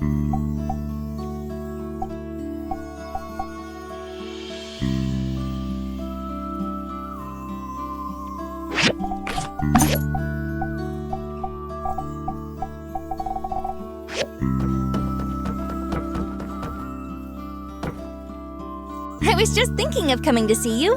I was just thinking of coming to see you.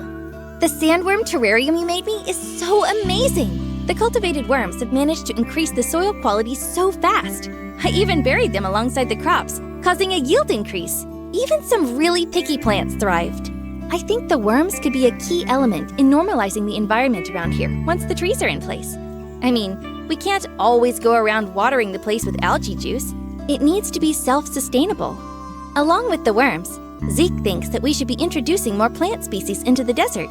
The sandworm terrarium you made me is so amazing. The cultivated worms have managed to increase the soil quality so fast. I even buried them alongside the crops, causing a yield increase. Even some really picky plants thrived. I think the worms could be a key element in normalizing the environment around here once the trees are in place. I mean, we can't always go around watering the place with algae juice. It needs to be self-sustainable. Along with the worms, Zeke thinks that we should be introducing more plant species into the desert.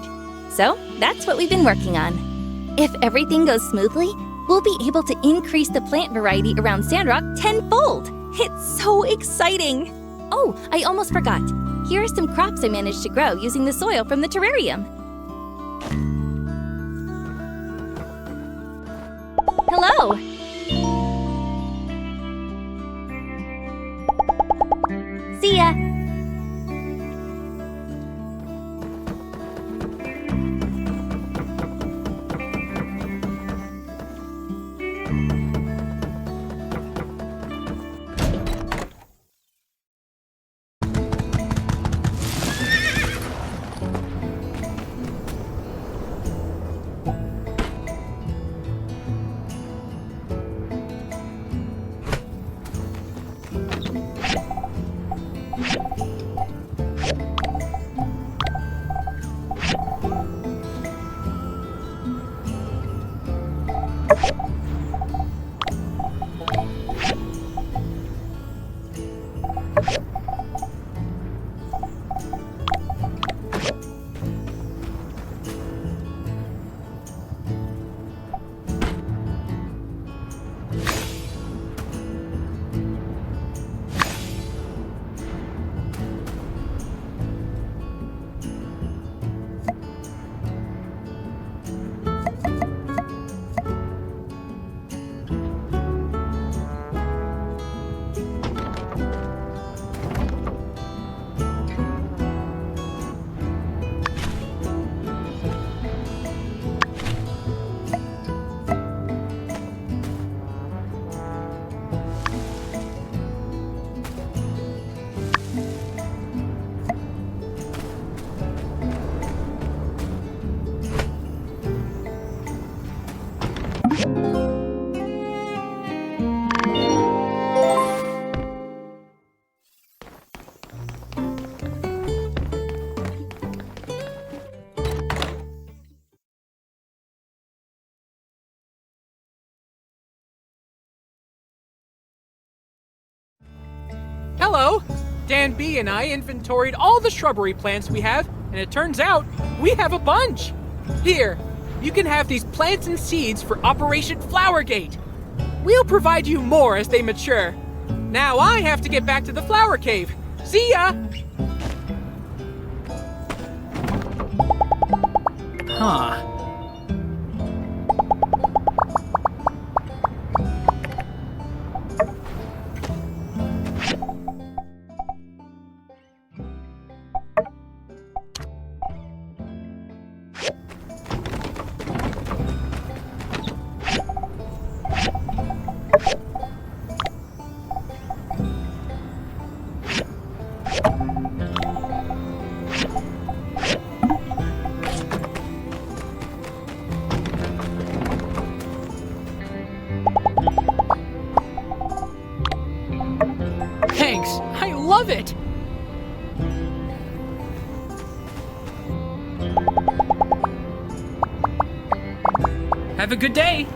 So that's what we've been working on. If everything goes smoothly, we'll be able to increase the plant variety around SANDROCK tenfold. It's so exciting! Oh, I almost forgot. Here are some crops I managed to grow using the soil from the terrarium. Hello! See ya! Hello! Dan B and I inventoried all the shrubbery plants we have, and it turns out we have a bunch! Here, you can have these plants and seeds for Operation Flowergate. We'll provide you more as they mature. Now I have to get back to the flower cave. See ya! Huh. Thanks, I love it! Have a good day!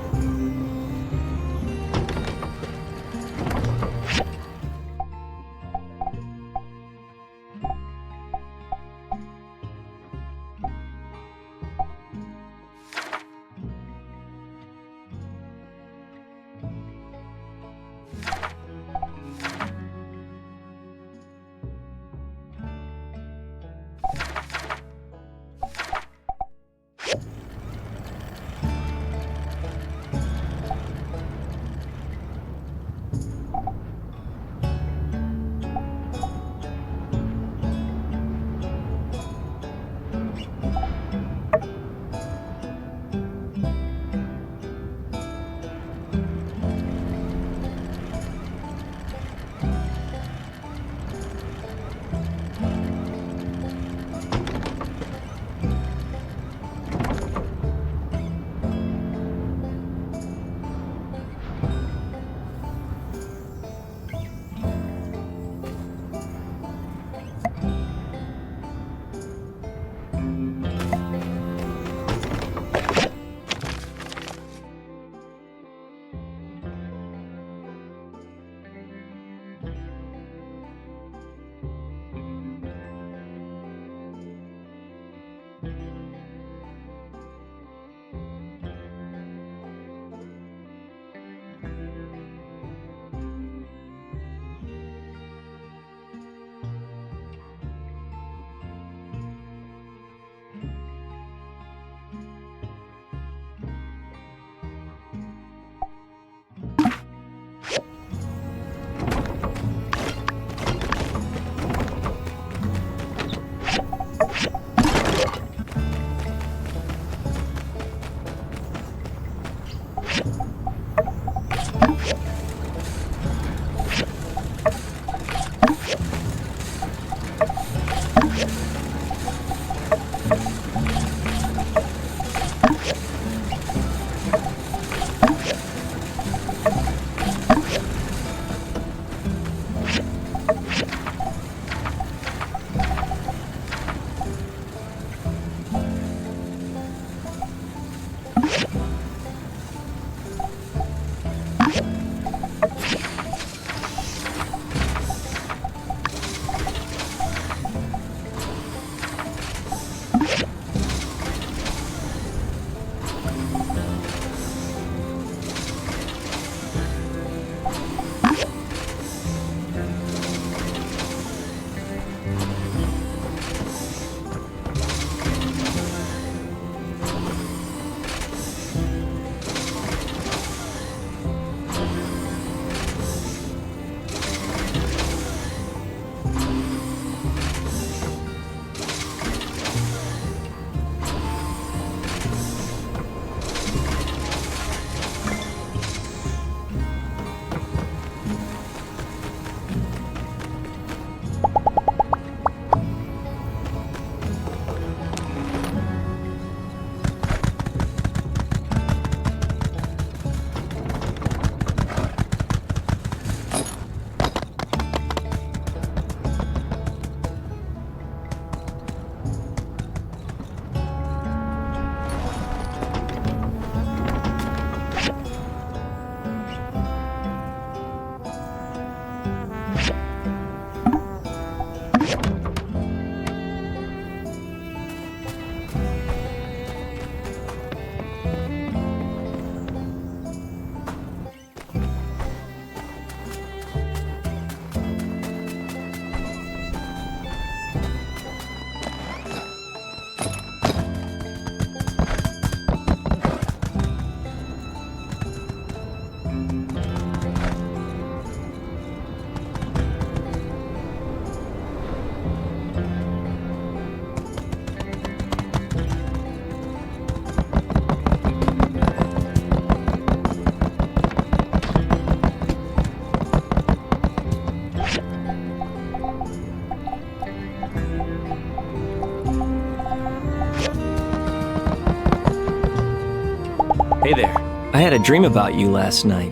Hey there. I had a dream about you last night.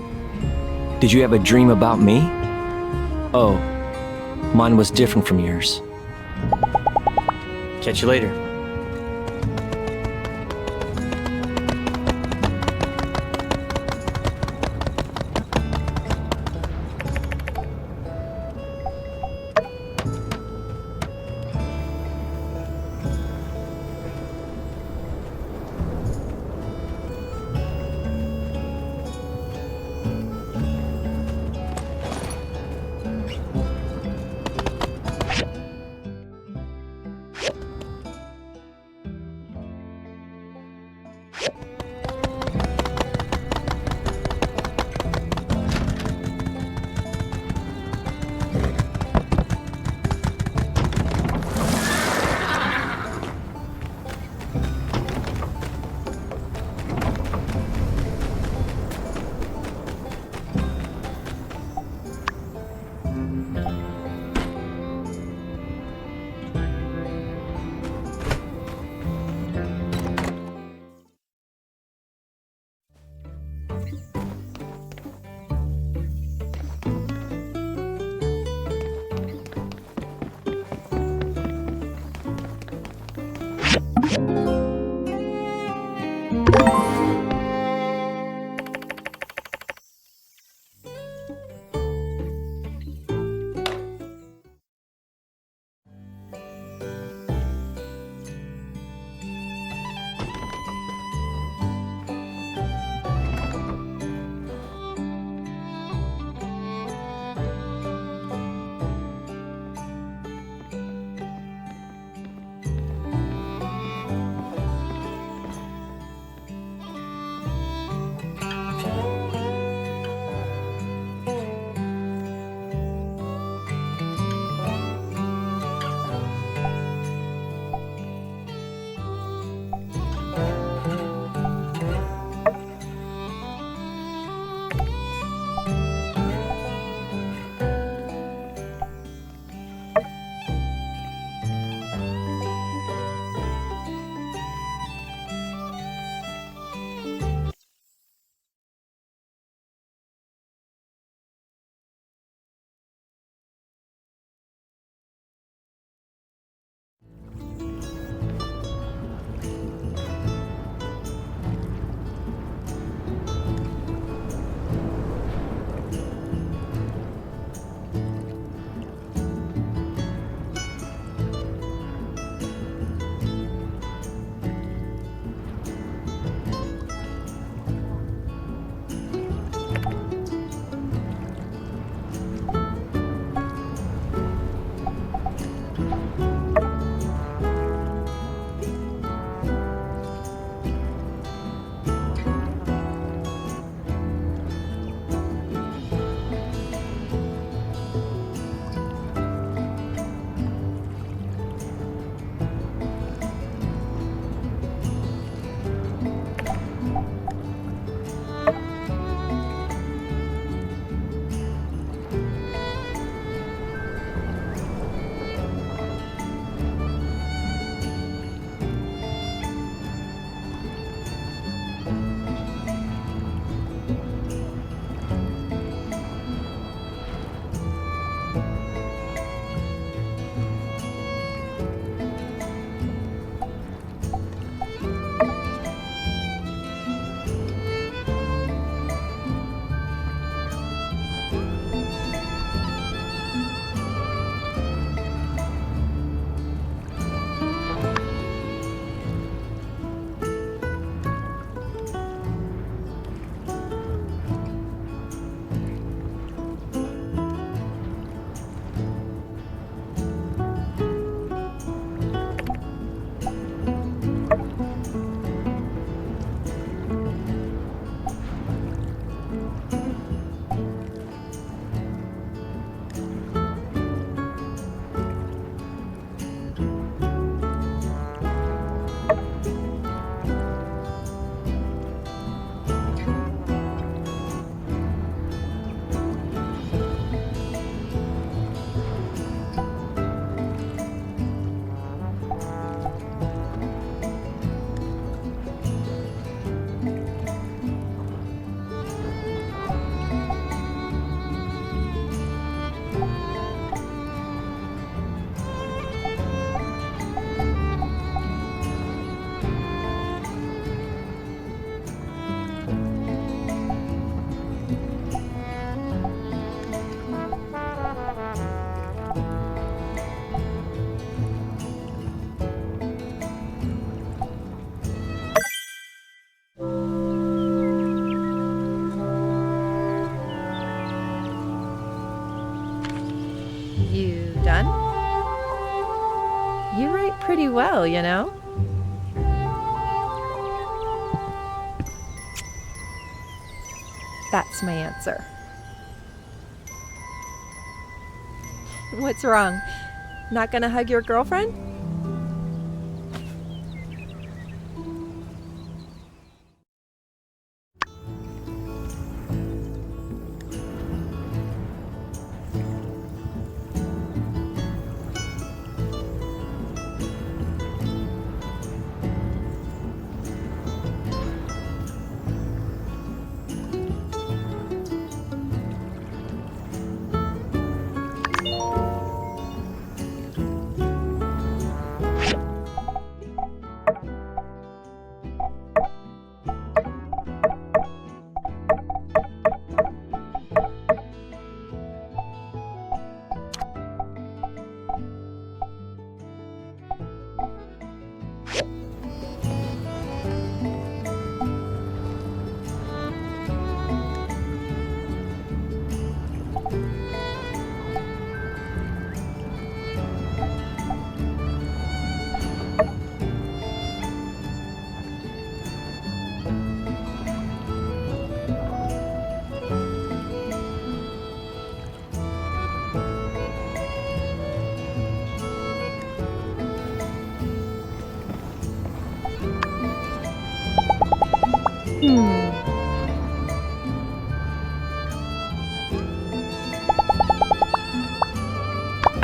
Did you have a dream about me? Oh, mine was different from yours. Catch you later. You done? You write pretty well, you know? That's my answer. What's wrong? Not gonna hug your girlfriend?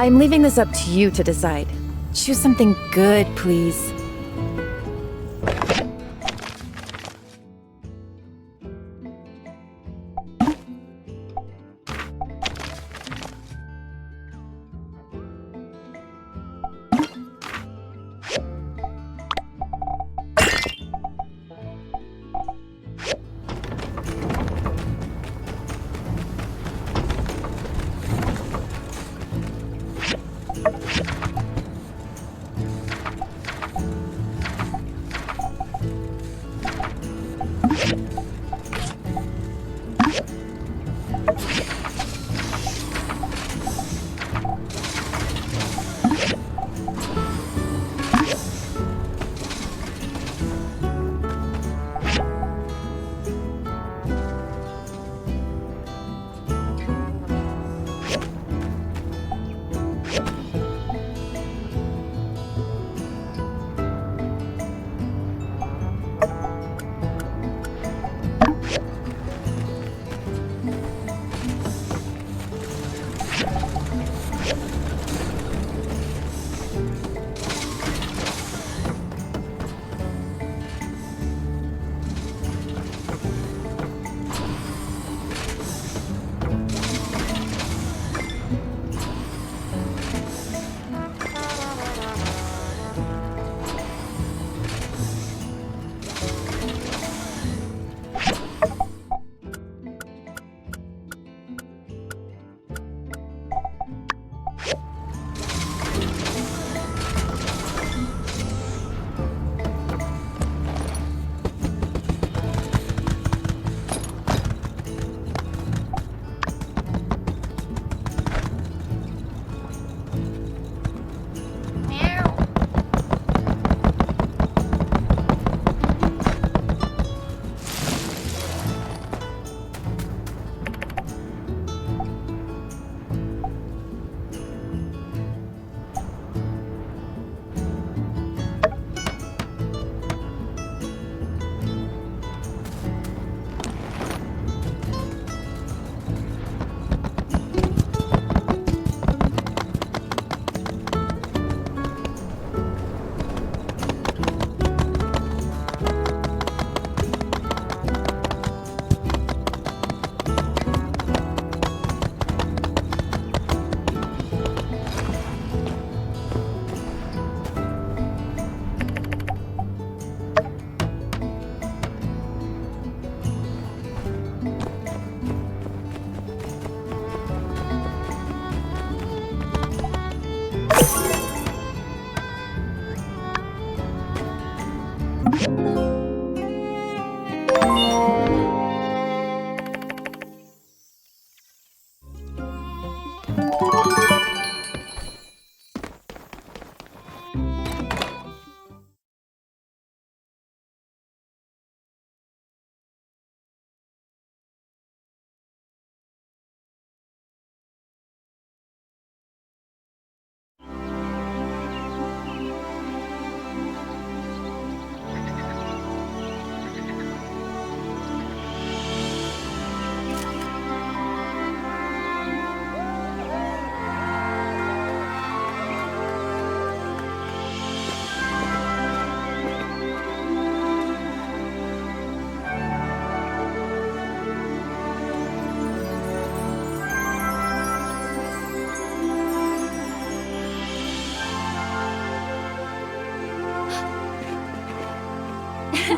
I'm leaving this up to you to decide. Choose something good, please.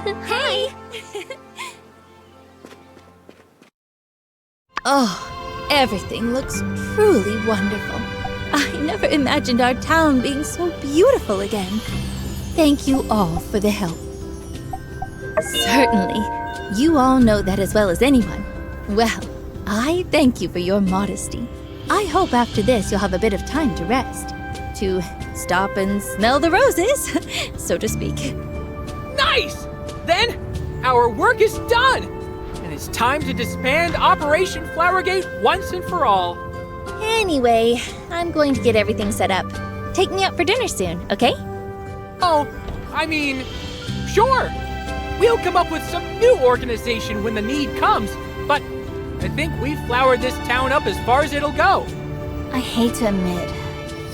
Hey! Oh, everything looks truly wonderful. I never imagined our town being so beautiful again. Thank you all for the help. Certainly, you all know that as well as anyone. Well, I thank you for your modesty. I hope after this you'll have a bit of time to rest. To stop and smell the roses, so to speak. Nice! Then, our work is done! And it's time to disband Operation Flowergate once and for all. Anyway, I'm going to get everything set up. Take me out for dinner soon, okay? Oh, I mean, sure. We'll come up with some new organization when the need comes, but I think we've flowered this town up as far as it'll go. I hate to admit,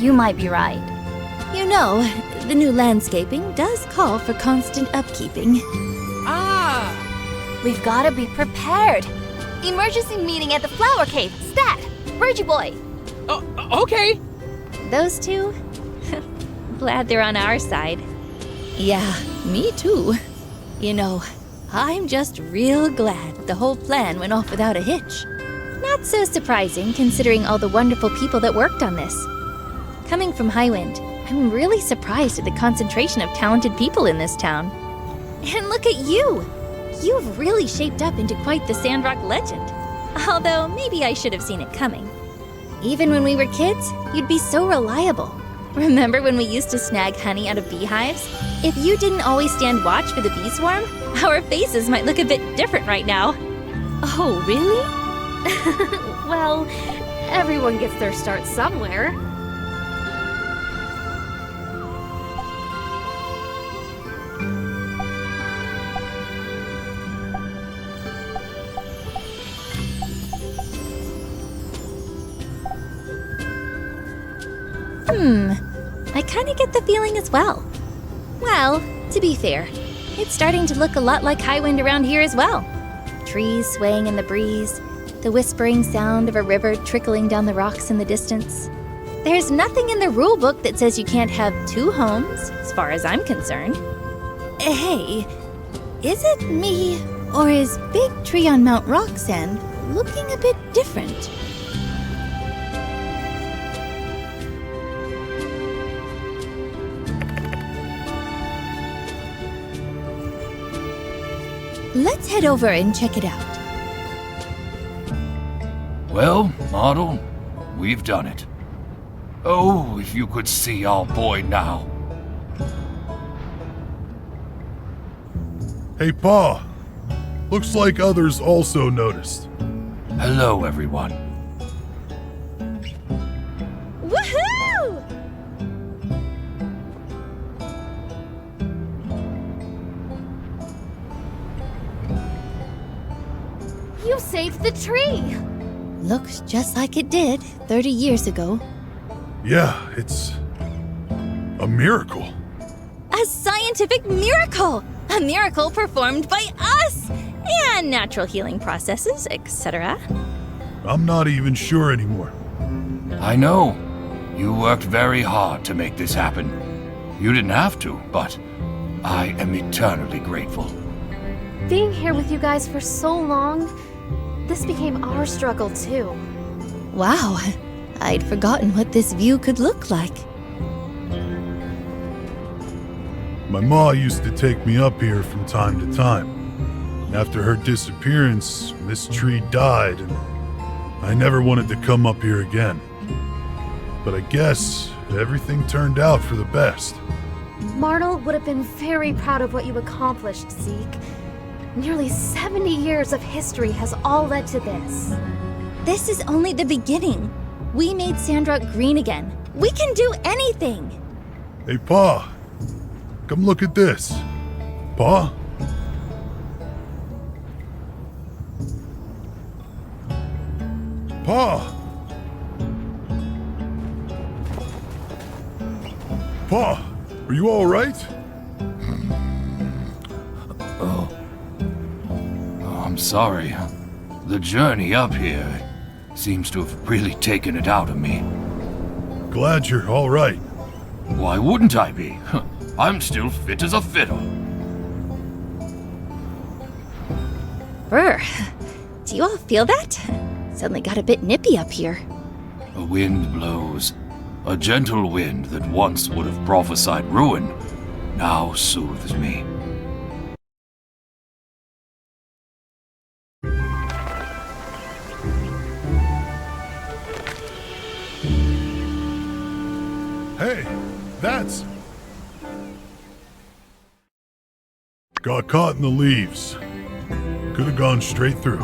you might be right. You know, the new landscaping does call for constant upkeeping. Ah! We've gotta be prepared. Emergency meeting at the Flower Cave. Stat! Reggie boy! Oh, okay. Those two? Glad they're on our side. Yeah, me too. You know, I'm just real glad the whole plan went off without a hitch. Not so surprising considering all the wonderful people that worked on this. Coming from Highwind, I'm really surprised at the concentration of talented people in this town. And look at you! You've really shaped up into quite the SANDROCK legend. Although, maybe I should have seen it coming. Even when we were kids, you'd be so reliable. Remember when we used to snag honey out of beehives? If you didn't always stand watch for the bee swarm, our faces might look a bit different right now. Oh, really? Well, everyone gets their start somewhere. I kinda get the feeling as well. Well, to be fair, it's starting to look a lot like Highwind around here as well. Trees swaying in the breeze, the whispering sound of a river trickling down the rocks in the distance. There's nothing in the rule book that says you can't have two homes, as far as I'm concerned. Hey, is it me, or is Big Tree on Mount Roxanne looking a bit different? Let's head over and check it out. Well, Martle, we've done it. Oh, if you could see our boy now. Hey, Pa. Looks like others also noticed. Hello, everyone. Woohoo! You saved the tree! Looks just like it did 30 years ago. Yeah, it's a miracle. A scientific miracle! A miracle performed by us! And natural healing processes, etc. I'm not even sure anymore. I know. You worked very hard to make this happen. You didn't have to, but I am eternally grateful. Being here with you guys for so long, this became our struggle too. Wow, I'd forgotten what this view could look like. My ma used to take me up here from time to time. After her disappearance, this tree died, and I never wanted to come up here again. But I guess everything turned out for the best. Martle would have been very proud of what you accomplished, Zeke. Nearly 70 years of history has all led to this. This is only the beginning. We made SANDROCK green again. We can do anything! Hey, Pa. Come look at this. Pa? Pa! Pa, are you all right? I'm sorry. The journey up here seems to have really taken it out of me. Glad you're all right. Why wouldn't I be? I'm still fit as a fiddle. Brr. Do you all feel that? Suddenly got a bit nippy up here. A wind blows. A gentle wind that once would have prophesied ruin now soothes me. Hey, that's... Got caught in the leaves. Could have gone straight through.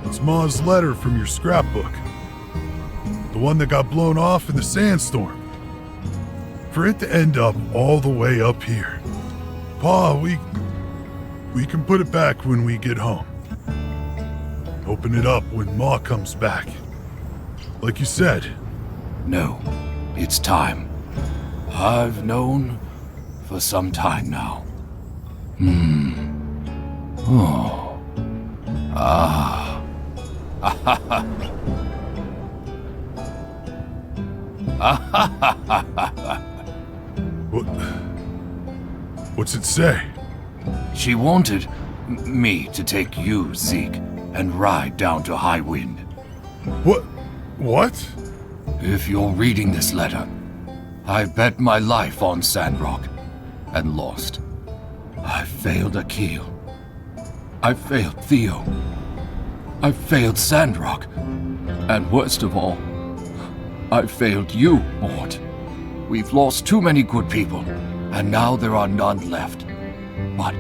It's Ma's letter from your scrapbook. The one that got blown off in the sandstorm. For it to end up all the way up here. Pa, we can put it back when we get home. Open it up when Ma comes back. Like you said. No, it's time. I've known for some time now. Oh. Ah. What's it say? She wanted me to take you, Zeke, and ride down to High Wind. What? If you're reading this letter, I bet my life on SANDROCK and lost. I failed Akil. I failed Theo. I failed SANDROCK. And worst of all, I failed you, Mort. We've lost too many good people, and now there are none left. But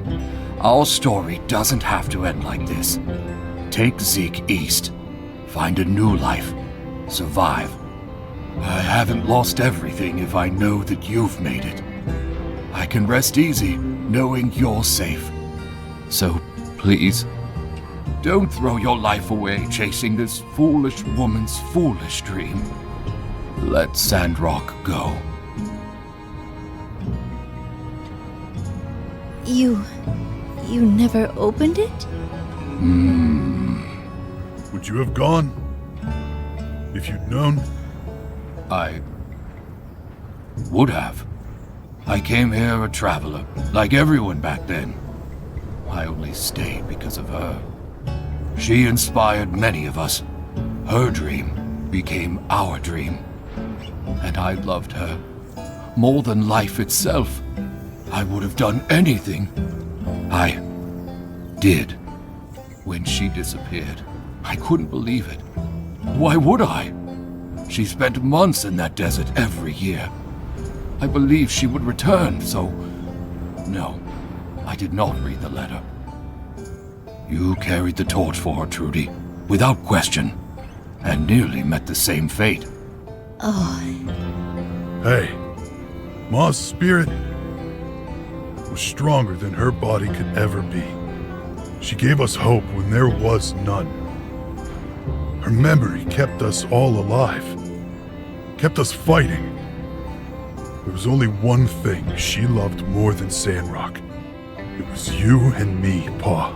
our story doesn't have to end like this. Take Zeke east. Find a new life. Survive. I haven't lost everything if I know that you've made it. I can rest easy knowing you're safe. So, please, don't throw your life away chasing this foolish woman's foolish dream. Let SANDROCK go. You never opened it? Would you have gone? If you'd known? I would have. I came here a traveler, like everyone back then. I only stayed because of her. She inspired many of us. Her dream became our dream. And I loved her more than life itself. I would have done anything. I did. When she disappeared, I couldn't believe it. Why would I? She spent months in that desert every year. I believed she would return, so... No, I did not read the letter. You carried the torch for her, Trudy, without question, and nearly met the same fate. Oh. Hey, Ma's spirit was stronger than her body could ever be. She gave us hope when there was none. Her memory kept us all alive, kept us fighting. There was only one thing she loved more than SANDROCK. It was you and me, Pa.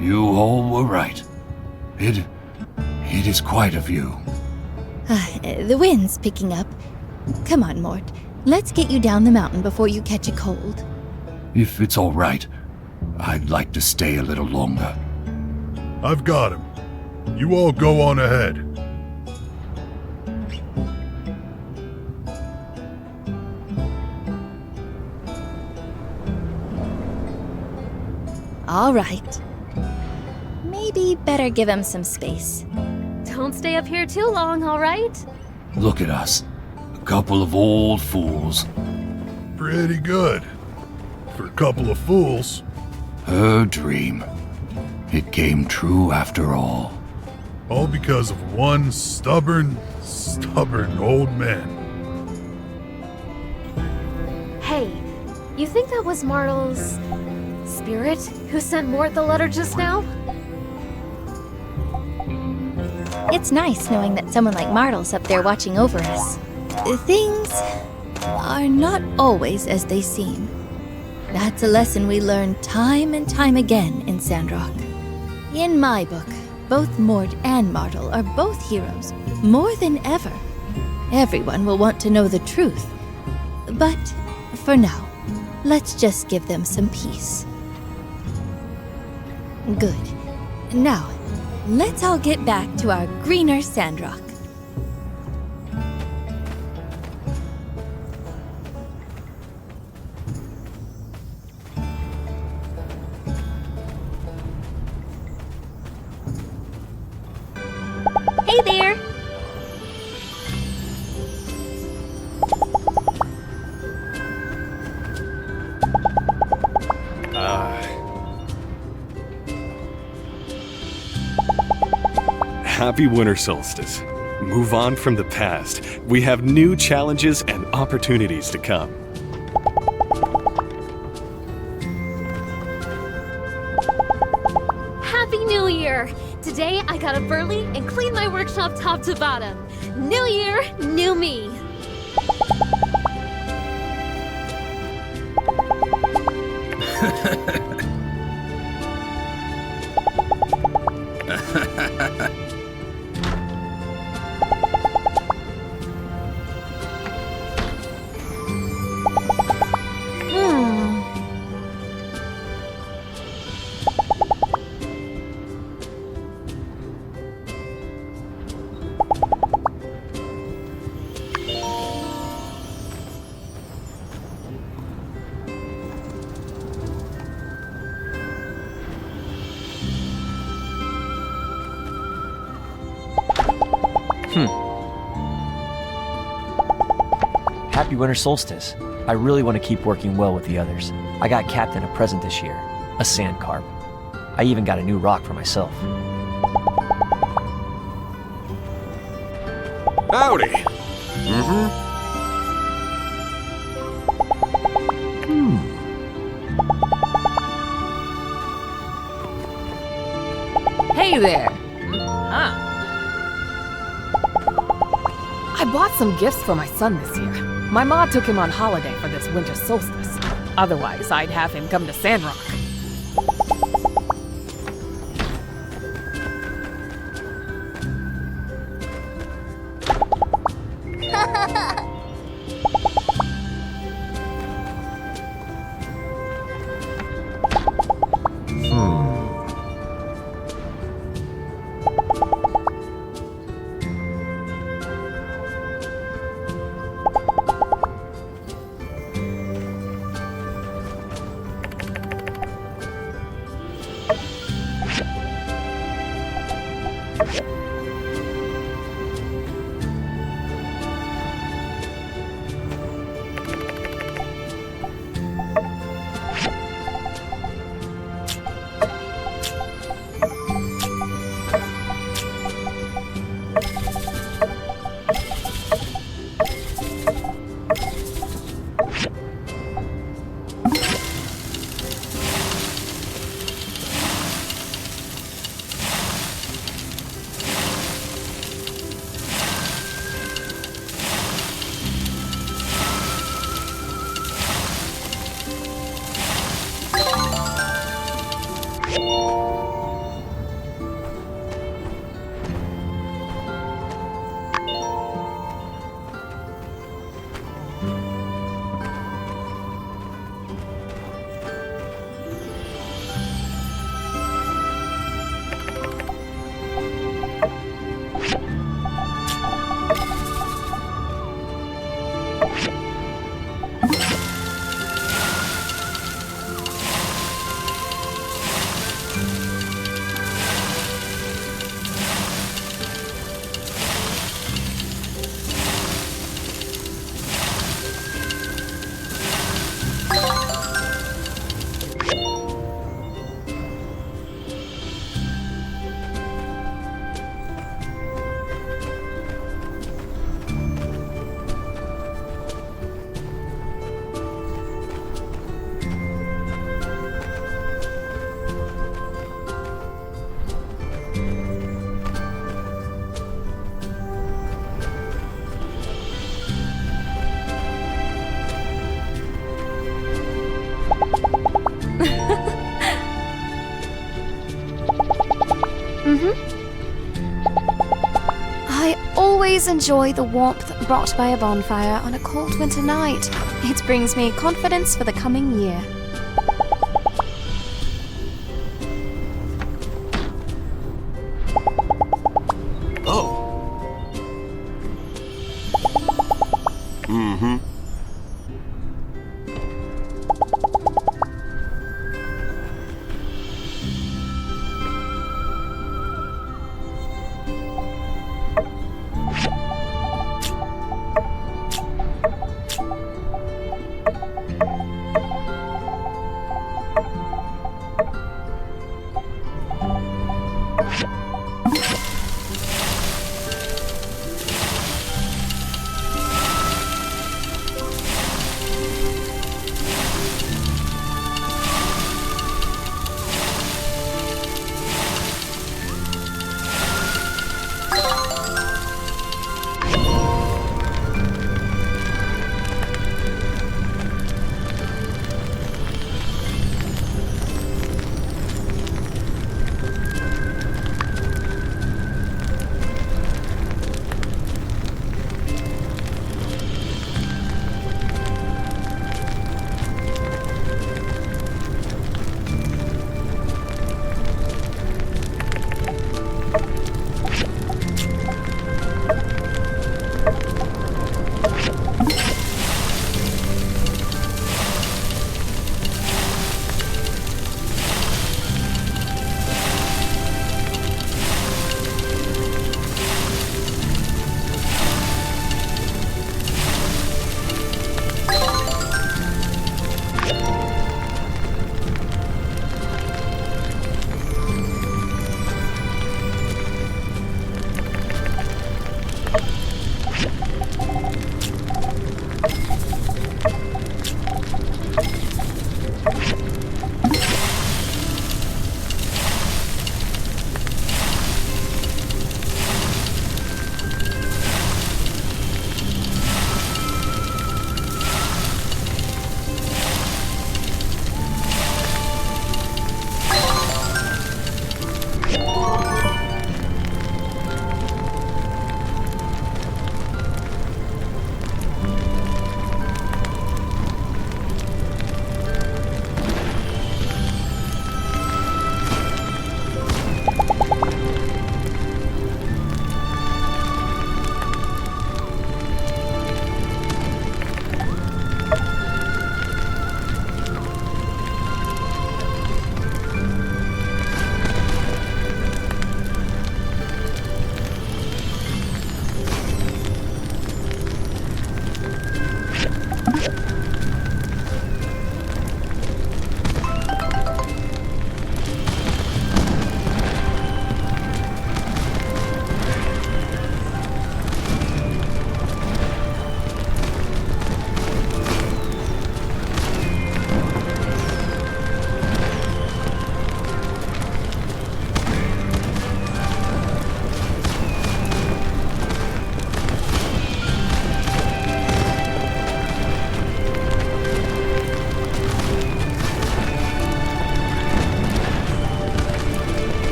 You all were right. It is quite a view. The wind's picking up. Come on, Mort. Let's get you down the mountain before you catch a cold. If it's all right, I'd like to stay a little longer. I've got him. You all go on ahead. All right. Maybe better give him some space. Don't stay up here too long, all right? Look at us. A couple of old fools. Pretty good. For a couple of fools. Her dream. It came true after all. All because of one stubborn old man. Hey, you think that was Martle's spirit who sent Mort the letter just now? It's nice knowing that someone like Martle's up there watching over us. Things are not always as they seem. That's a lesson we learn time and time again in Sandrock. In my book, both Mort and Martle are both heroes, more than ever. Everyone will want to know the truth. But for now, let's just give them some peace. Good. Now, let's all get back to our greener Sandrock. Hey there! Happy winter solstice. Move on from the past. We have new challenges and opportunities to come. Happy New Year! Today I got up early and cleaned my workshop top to bottom. New year, new me. Happy winter solstice. I really want to keep working well with the others. I got Captain a present this year, a sand carp. I even got a new rock for myself. Howdy! Hey there! I bought some gifts for my son this year. My ma took him on holiday for this winter solstice. Otherwise, I'd have him come to Sandrock. always enjoy the warmth brought by a bonfire on a cold winter night. It brings me confidence for the coming year.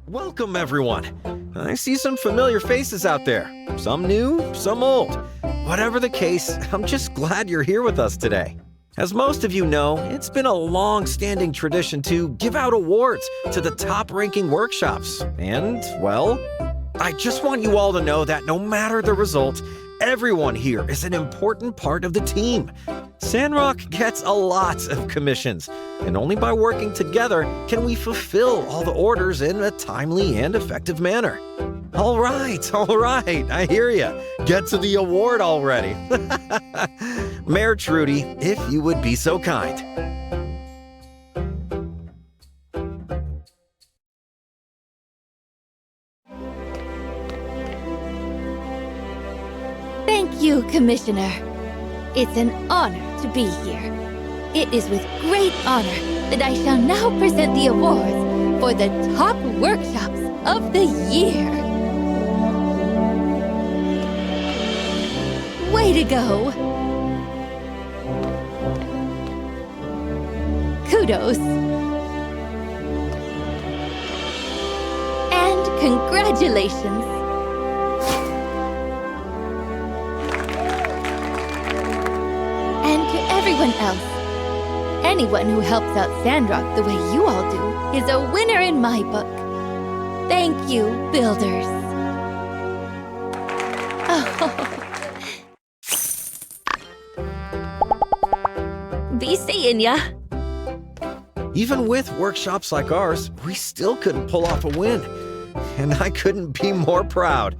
Welcome, everyone. I see some familiar faces out there. Some new, some old. Whatever the case, I'm just glad you're here with us today. As most of you know, it's been a long-standing tradition to give out awards to the top-ranking workshops. And, well, I just want you all to know that no matter the result, everyone here is an important part of the team. SANDROCK gets a lot of commissions, and only by working together can we fulfill all the orders in a timely and effective manner. All right, I hear ya. Get to the award already. Mayor Trudy, if you would be so kind. Thank you, Commissioner. It's an honor to be here. It is with great honor that I shall now present the awards for the top workshops of the year. Way to go! Kudos. And congratulations. And to everyone else, anyone who helps out SANDROCK the way you all do is a winner in my book. Thank you, builders. Oh. Be seeing ya. Even with workshops like ours, we still couldn't pull off a win. And I couldn't be more proud.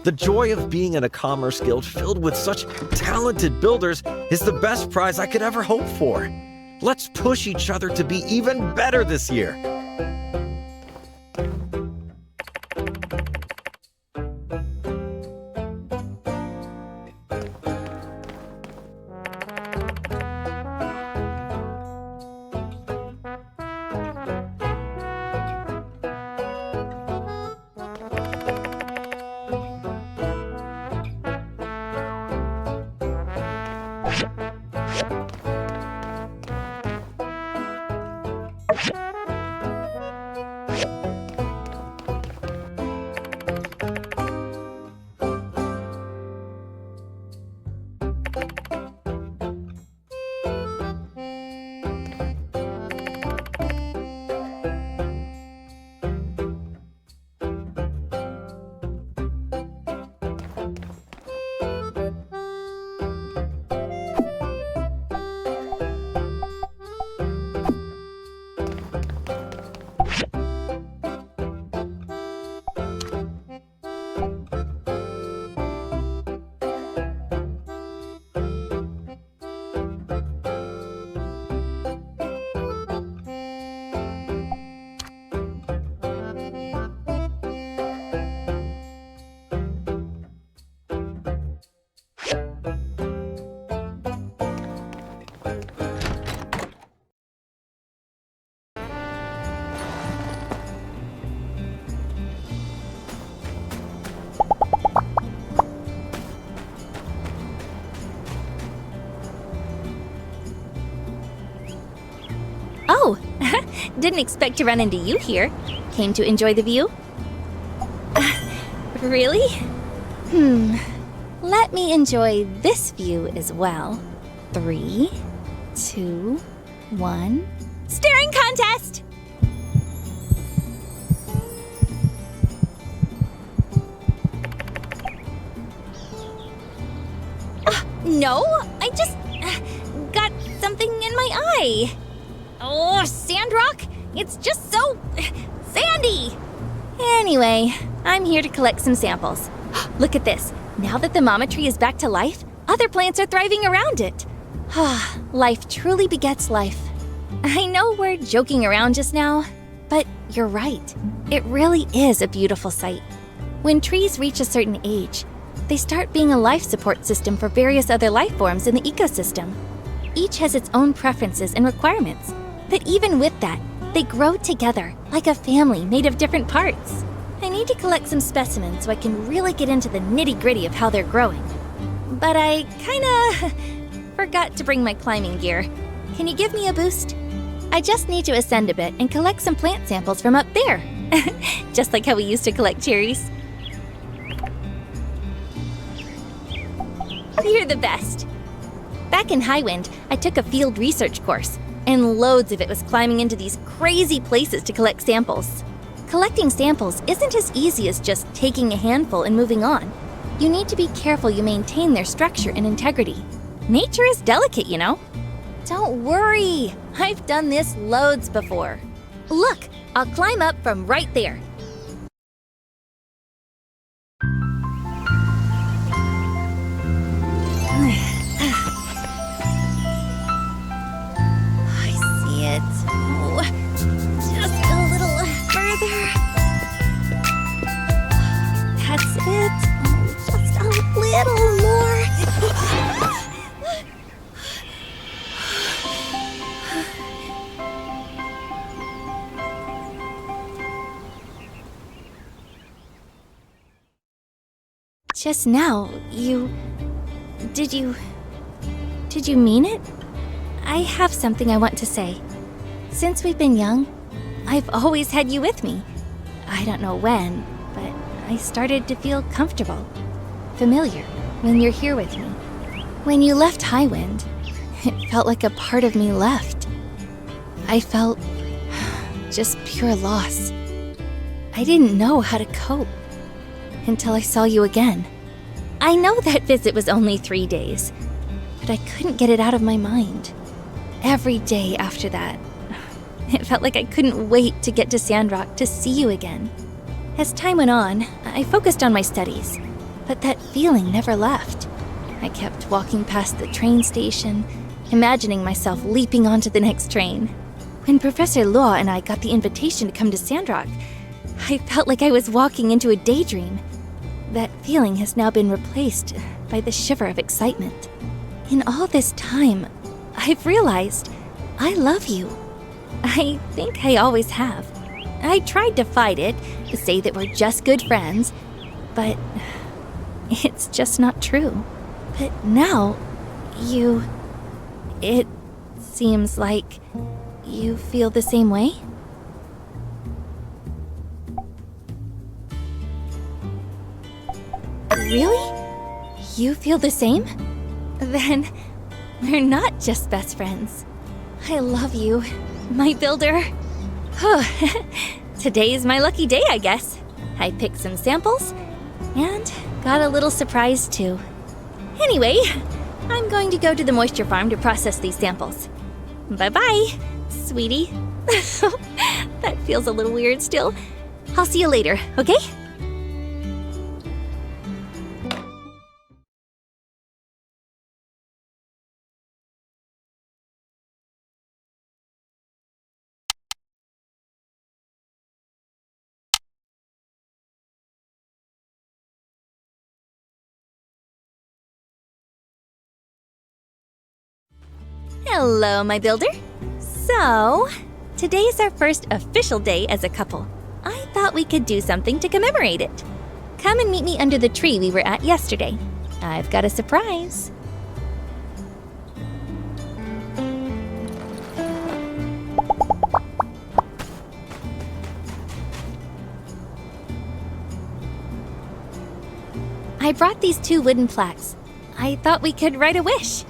The joy of being in a commerce guild filled with such talented builders is the best prize I could ever hope for. Let's push each other to be even better this year. Didn't expect to run into you here. Came to enjoy the view? Really? Let me enjoy this view as well. 3, 2, 1. Staring contest! No, I just got something in my eye. Oh, SANDROCK! It's just so sandy! Anyway, I'm here to collect some samples. Look at this. Now that the mama tree is back to life, other plants are thriving around it. Life truly begets life. I know we're joking around just now, but you're right. It really is a beautiful sight. When trees reach a certain age, they start being a life support system for various other life forms in the ecosystem. Each has its own preferences and requirements, but even with that, they grow together like a family made of different parts. I need to collect some specimens so I can really get into the nitty-gritty of how they're growing. But I kinda forgot to bring my climbing gear. Can you give me a boost? I just need to ascend a bit and collect some plant samples from up there. Just like how we used to collect cherries. You're the best. Back in Highwind, I took a field research course, and loads of it was climbing into these crazy places to collect samples. Collecting samples isn't as easy as just taking a handful and moving on. You need to be careful you maintain their structure and integrity. Nature is delicate, you know. Don't worry, I've done this loads before. Look, I'll climb up from right there. I see it. Oh, just a little further. That's it. Oh, just a little more. Just now, Did you mean it? I have something I want to say. Since we've been young, I've always had you with me. I don't know when, but I started to feel comfortable, familiar, when you're here with me. When you left Highwind, it felt like a part of me left. I felt just pure loss. I didn't know how to cope until I saw you again. I know that visit was only 3 days, but I couldn't get it out of my mind. Every day after that, it felt like I couldn't wait to get to SANDROCK to see you again. As time went on, I focused on my studies, but that feeling never left. I kept walking past the train station, imagining myself leaping onto the next train. When Professor Law and I got the invitation to come to SANDROCK, I felt like I was walking into a daydream. That feeling has now been replaced by the shiver of excitement. In all this time, I've realized I love you. I think I always have. I tried to fight it, to say that we're just good friends, but it's just not true. But now, it seems like you feel the same way? Really? You feel the same? Then we're not just best friends. I love you, my builder. Today's my lucky day, I guess. I picked some samples and got a little surprise too. Anyway, I'm going to go to the moisture farm to process these samples. Bye-bye, sweetie. That feels a little weird still. I'll see you later, okay? Hello, my builder. So, today's our first official day as a couple. I thought we could do something to commemorate it. Come and meet me under the tree we were at yesterday. I've got a surprise. I brought these 2 wooden plaques. I thought we could write a wish.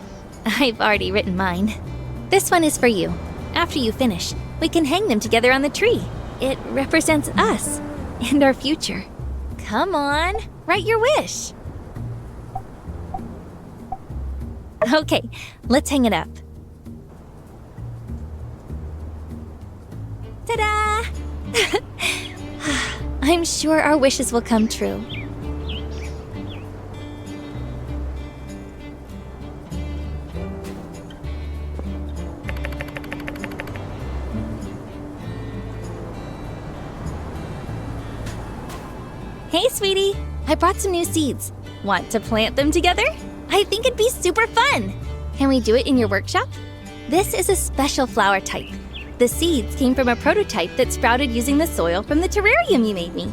I've already written mine. This one is for you. After you finish, we can hang them together on the tree. It represents us and our future. Come on, write your wish. Okay, let's hang it up. Ta-da! I'm sure our wishes will come true. Hey, sweetie! I brought some new seeds. Want to plant them together? I think it'd be super fun! Can we do it in your workshop? This is a special flower type. The seeds came from a prototype that sprouted using the soil from the terrarium you made me.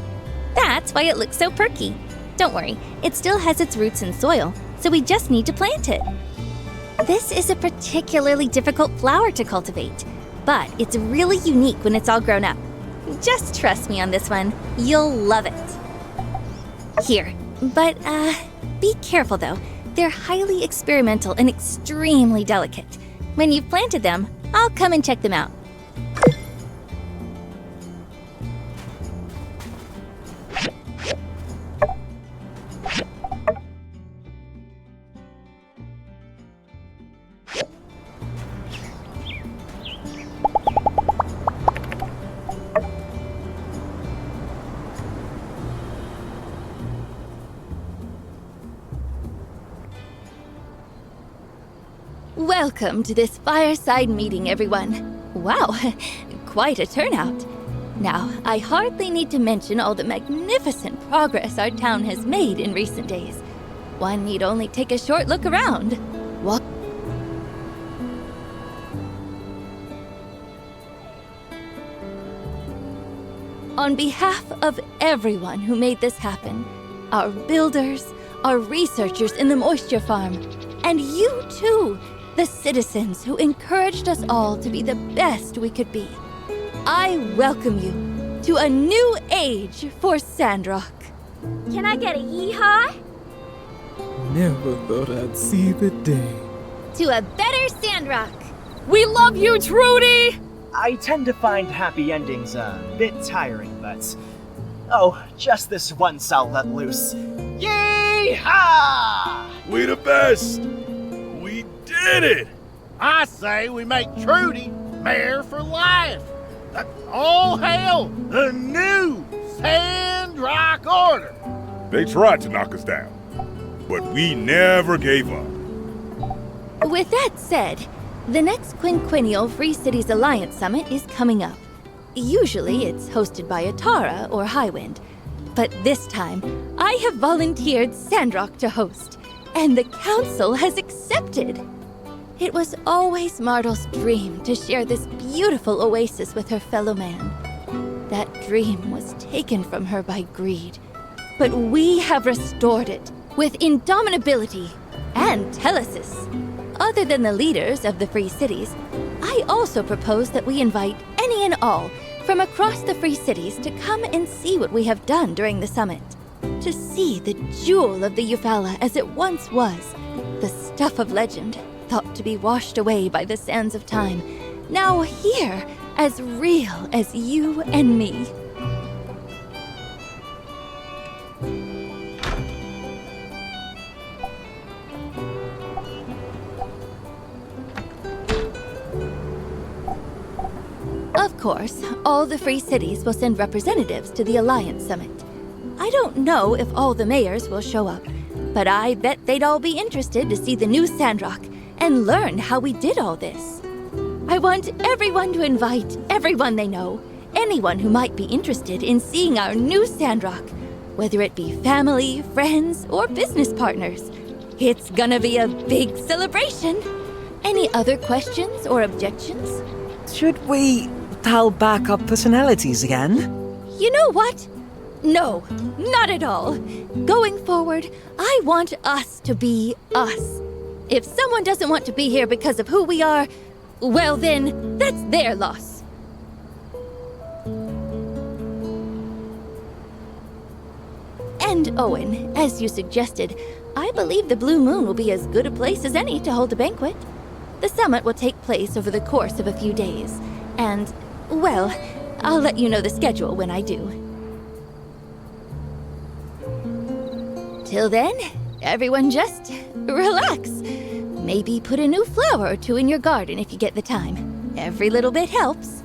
That's why it looks so perky. Don't worry, it still has its roots in soil, so we just need to plant it. This is a particularly difficult flower to cultivate, but it's really unique when it's all grown up. Just trust me on this one. You'll love it. Here, but be careful though. They're highly experimental and extremely delicate. When you've planted them, I'll come and check them out. Welcome to this fireside meeting, everyone. Wow, quite a turnout. Now, I hardly need to mention all the magnificent progress our town has made in recent days. One need only take a short look around. On behalf of everyone who made this happen, our builders, our researchers in the moisture farm, and you too, the citizens who encouraged us all to be the best we could be, I welcome you to a new age for SANDROCK. Can I get a yeehaw? Never thought I'd see the day. To a better SANDROCK. We love you, Trudy! I tend to find happy endings a bit tiring, but... oh, just this once I'll let loose. Yee-haw! We the best! We did it! I say we make Trudy mayor for life. All hail the new SANDROCK order. They tried to knock us down, but we never gave up. With that said, the next quinquennial Free Cities Alliance Summit is coming up. Usually it's hosted by Atara or Highwind, but this time I have volunteered SANDROCK to host, and the council has accepted. It was always Martle's dream to share this beautiful oasis with her fellow man. That dream was taken from her by greed, but we have restored it with indomitability and telesis. Other than the leaders of the Free Cities, I also propose that we invite any and all from across the Free Cities to come and see what we have done during the summit. To see the jewel of the Eufaula as it once was, the stuff of legend, thought to be washed away by the sands of time, now here, as real as you and me. Of course, all the Free Cities will send representatives to the Alliance Summit. I don't know if all the mayors will show up, but I bet they'd all be interested to see the new SANDROCK and learn how we did all this. I want everyone to invite everyone they know, anyone who might be interested in seeing our new SANDROCK, whether it be family, friends, or business partners. It's gonna be a big celebration. Any other questions or objections? Should we dial back our personalities again? You know what? No, not at all. Going forward, I want us to be us. If someone doesn't want to be here because of who we are, well then, that's their loss. And Owen, as you suggested, I believe the Blue Moon will be as good a place as any to hold a banquet. The summit will take place over the course of a few days, and, well, I'll let you know the schedule when I do. Till then, everyone just relax. Maybe put a new flower or two in your garden if you get the time. Every little bit helps.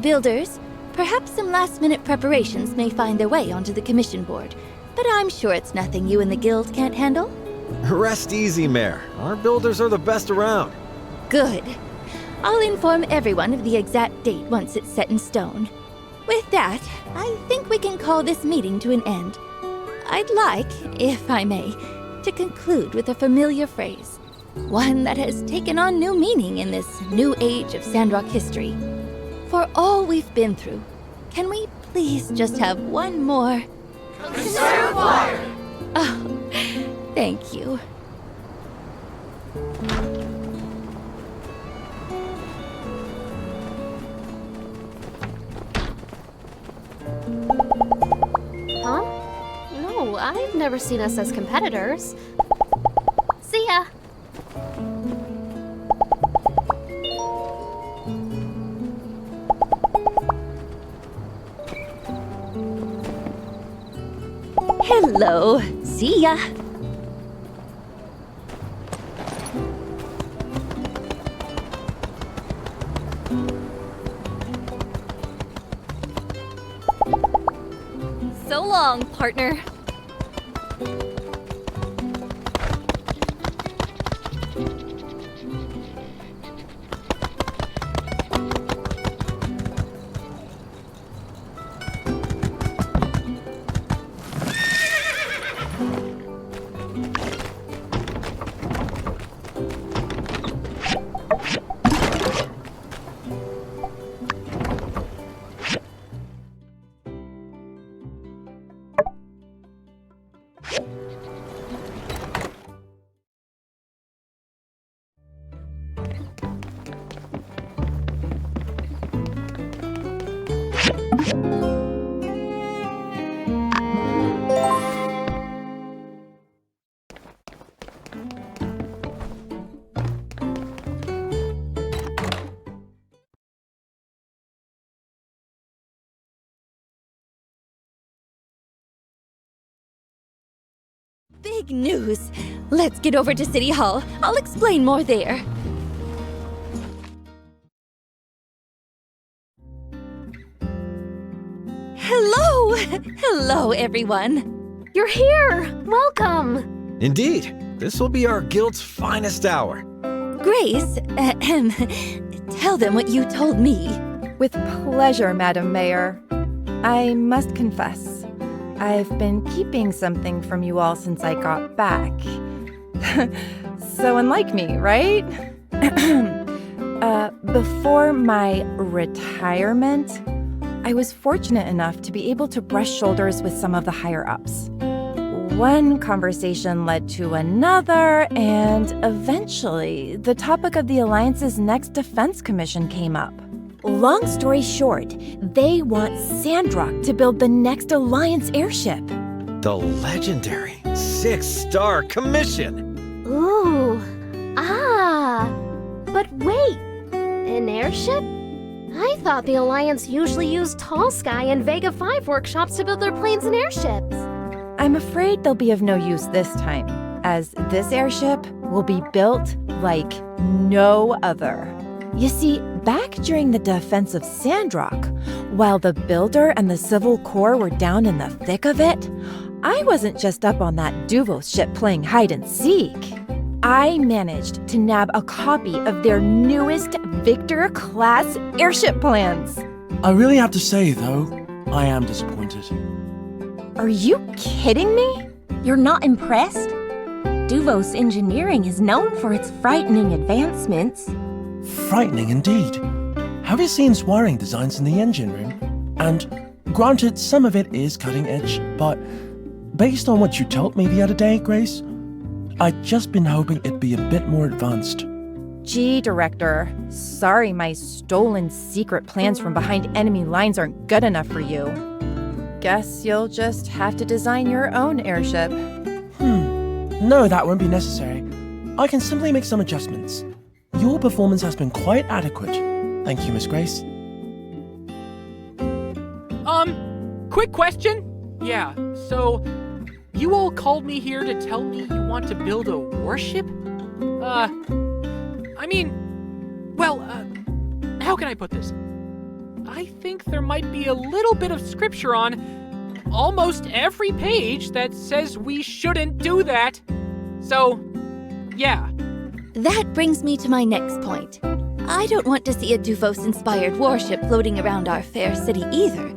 Builders, perhaps some last-minute preparations may find their way onto the commission board, but I'm sure it's nothing you and the guild can't handle. Rest easy, Mayor. Our builders are the best around. Good. I'll inform everyone of the exact date once it's set in stone. With that, I think we can call this meeting to an end. I'd like, if I may, to conclude with a familiar phrase. One that has taken on new meaning in this new age of SANDROCK history. For all we've been through, can we please just have one more? Conserve water! Oh, thank you. Huh? No, I've never seen us as competitors. See ya! Hello. See ya. So long, partner. Big news! Let's get over to City Hall. I'll explain more there. Hello! Hello, everyone. You're here! Welcome! Indeed, this will be our guild's finest hour. Grace, tell them what you told me. With pleasure, Madam Mayor. I must confess, I've been keeping something from you all since I got back. So unlike me, right? Before my retirement, I was fortunate enough to be able to brush shoulders with some of the higher-ups. One conversation led to another, and eventually, the topic of the Alliance's next defense commission came up. Long story short, they want SANDROCK to build the next Alliance airship. The legendary 6-star commission! Ooh. But wait, an airship? I thought the Alliance usually used Tall Sky and Vega 5 workshops to build their planes and airships. I'm afraid they'll be of no use this time, as this airship will be built like no other. You see, back during the defense of SANDROCK, while the Builder and the Civil Corps were down in the thick of it, I wasn't just up on that Duvos ship playing hide and seek. I managed to nab a copy of their newest Victor-class airship plans. I really have to say, though, I am disappointed. Are you kidding me? You're not impressed? Duvos engineering is known for its frightening advancements. Frightening indeed. Have you seen wiring designs in the engine room? And granted, some of it is cutting edge, but based on what you told me the other day, Grace, I'd just been hoping it'd be a bit more advanced. Gee, Director, sorry my stolen secret plans from behind enemy lines aren't good enough for you. Guess you'll just have to design your own airship. No, that won't be necessary. I can simply make some adjustments. Your performance has been quite adequate. Thank you, Miss Grace. Quick question? Yeah, so you all called me here to tell me you want to build a warship? How can I put this? I think there might be a little bit of scripture on almost every page that says we shouldn't do that. So, yeah. That brings me to my next point. I don't want to see a Duvos-inspired warship floating around our fair city either.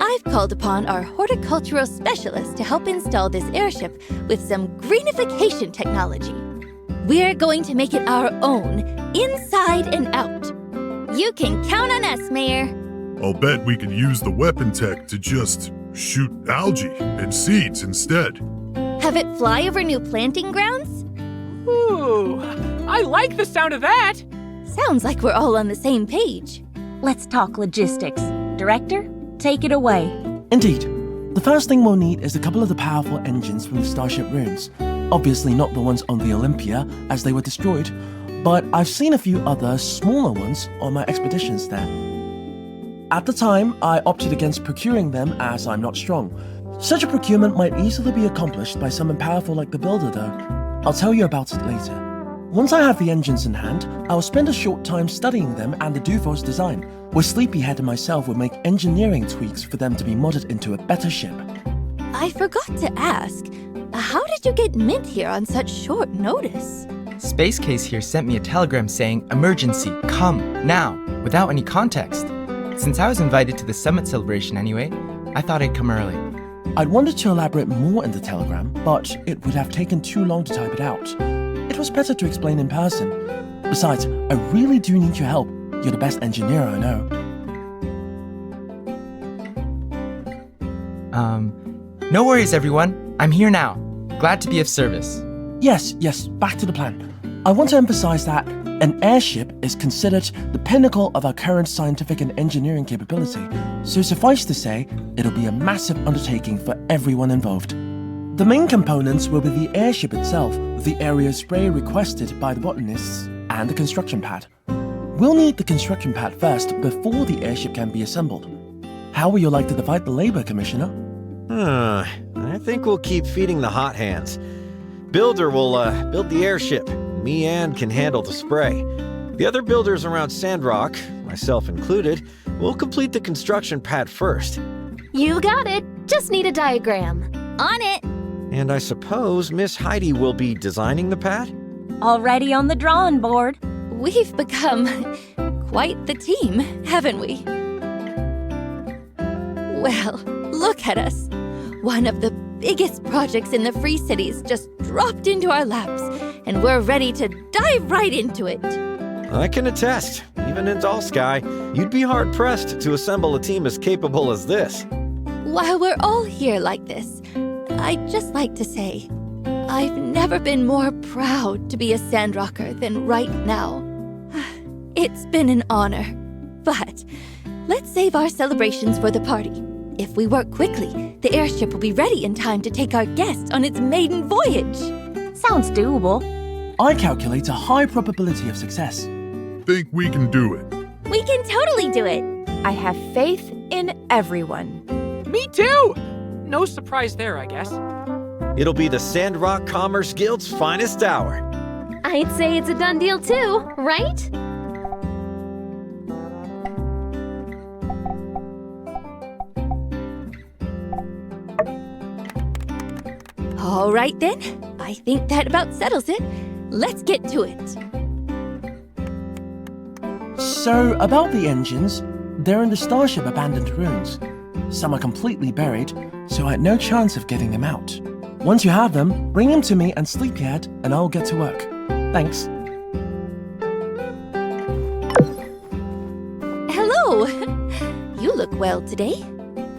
I've called upon our horticultural specialist to help install this airship with some greenification technology. We're going to make it our own, inside and out. You can count on us, Mayor. I'll bet we can use the weapon tech to just shoot algae and seeds instead. Have it fly over new planting grounds? Ooh, I like the sound of that! Sounds like we're all on the same page. Let's talk logistics. Director, take it away. Indeed. The first thing we'll need is a couple of the powerful engines from the Starship ruins. Obviously not the ones on the Olympia, as they were destroyed, but I've seen a few other smaller ones on my expeditions there. At the time, I opted against procuring them as I'm not strong. Such a procurement might easily be accomplished by someone powerful like the builder though. I'll tell you about it later. Once I have the engines in hand, I'll spend a short time studying them and the Duvos design, where Sleepyhead and myself will make engineering tweaks for them to be modded into a better ship. I forgot to ask, how did you get Mint here on such short notice? Space Case here sent me a telegram saying, "Emergency, come, now," without any context. Since I was invited to the summit celebration anyway, I thought I'd come early. I'd wanted to elaborate more in the telegram, but it would have taken too long to type it out. It was better to explain in person. Besides, I really do need your help. You're the best engineer I know. No worries, everyone. I'm here now. Glad to be of service. Yes, back to the plan. I want to emphasize that an airship is considered the pinnacle of our current scientific and engineering capability, so suffice to say, it'll be a massive undertaking for everyone involved. The main components will be the airship itself, the area spray requested by the botanists, and the construction pad. We'll need the construction pad first before the airship can be assembled. How would you like to divide the labor, Commissioner? I think we'll keep feeding the hot hands. Builder will build the airship. Me and can handle the spray. The other builders around SANDROCK, myself included, will complete the construction pad first. You got it. Just need a diagram. On it. And I suppose Miss Heidi will be designing the pad? Already on the drawing board. We've become quite the team, haven't we? Well, look at us. One of the biggest projects in the Free Cities just dropped into our laps, and we're ready to dive right into it. I can attest, even in Sky, you'd be hard-pressed to assemble a team as capable as this. While we're all here like this, I'd just like to say, I've never been more proud to be a Sandrocker than right now. It's been an honor, but let's save our celebrations for the party. If we work quickly, the airship will be ready in time to take our guests on its maiden voyage. Sounds doable. I calculate a high probability of success. Think we can do it. We can totally do it. I have faith in everyone. Me too! No surprise there, I guess. It'll be the SANDROCK Commerce Guild's finest hour. I'd say it's a done deal too, right? All right then, I think that about settles it. Let's get to it. So, about the engines, they're in the Starship abandoned ruins. Some are completely buried, so I had no chance of getting them out. Once you have them, bring them to me and Sleepyhead, and I'll get to work. Thanks. Hello! You look well today.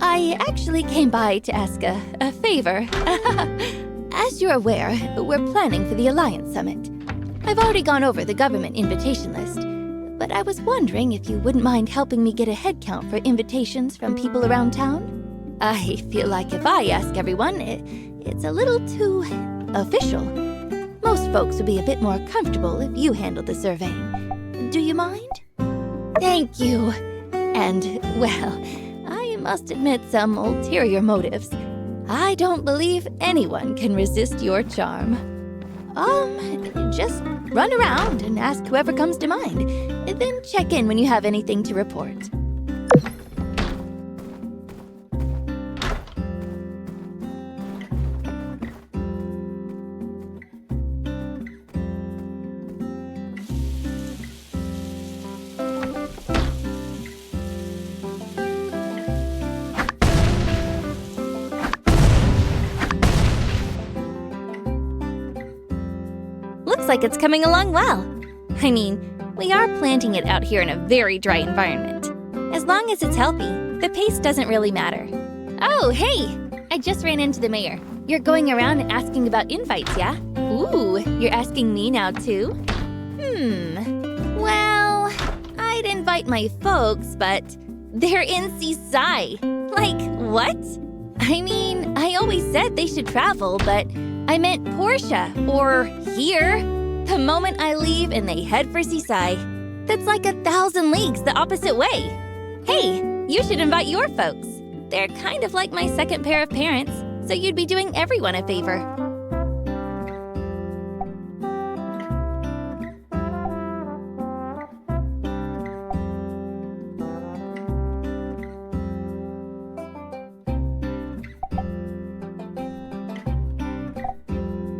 I actually came by to ask a favor. As you're aware, we're planning for the Alliance Summit. I've already gone over the government invitation list, but I was wondering if you wouldn't mind helping me get a head count for invitations from people around town? I feel like if I ask everyone, it's a little too official. Most folks would be a bit more comfortable if you handled the surveying. Do you mind? Thank you. And, well, I must admit some ulterior motives. I don't believe anyone can resist your charm. Just run around and ask whoever comes to mind. Then check in when you have anything to report. Looks like it's coming along well. I mean, we are planting it out here in a very dry environment. As long as it's healthy, the pace doesn't really matter. Oh, hey! I just ran into the mayor. You're going around and asking about invites, yeah? Ooh, you're asking me now too? Well, I'd invite my folks, but they're in Seaside. Like, what? I mean, I always said they should travel, but I meant Portia, or here. The moment I leave and they head for Seaside, that's like 1,000 leagues the opposite way. Hey, you should invite your folks. They're kind of like my second pair of parents, so you'd be doing everyone a favor.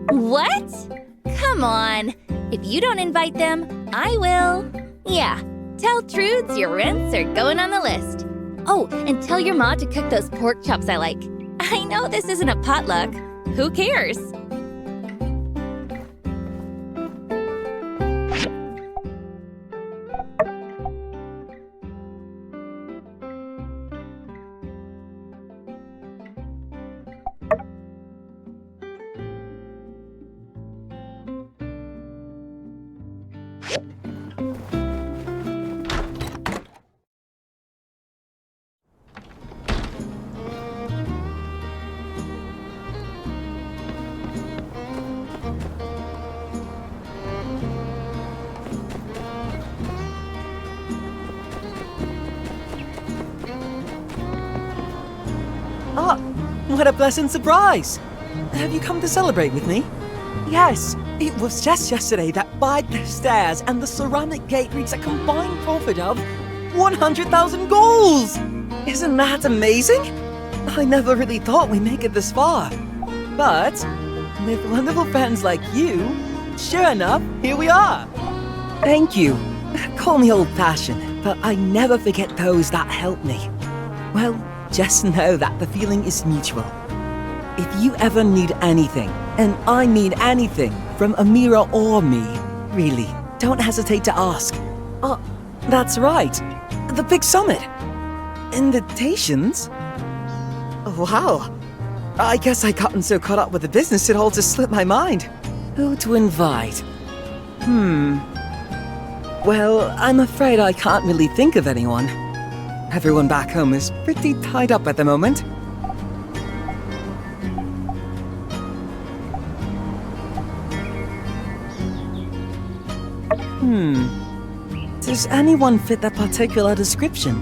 What? Come on. If you don't invite them, I will. Yeah, tell Trudes your rents are going on the list. Oh, and tell your ma to cook those pork chops I like. I know this isn't a potluck. Who cares? Ah, what a pleasant surprise! Have you come to celebrate with me? Yes, it was just yesterday that Bide the Stairs and the Ceramic Gate reached a combined profit of 100,000 goals! Isn't that amazing? I never really thought we'd make it this far. But, with wonderful friends like you, sure enough, here we are! Thank you. Call me old-fashioned, but I never forget those that help me. Well, just know that the feeling is mutual. If you ever need anything, and I need anything from Amira or me, really, don't hesitate to ask. Oh, that's right. The big summit. Invitations? Wow. I guess I gotten so caught up with the business it all just slipped my mind. Who to invite? Well, I'm afraid I can't really think of anyone. Everyone back home is pretty tied up at the moment. Does anyone fit that particular description?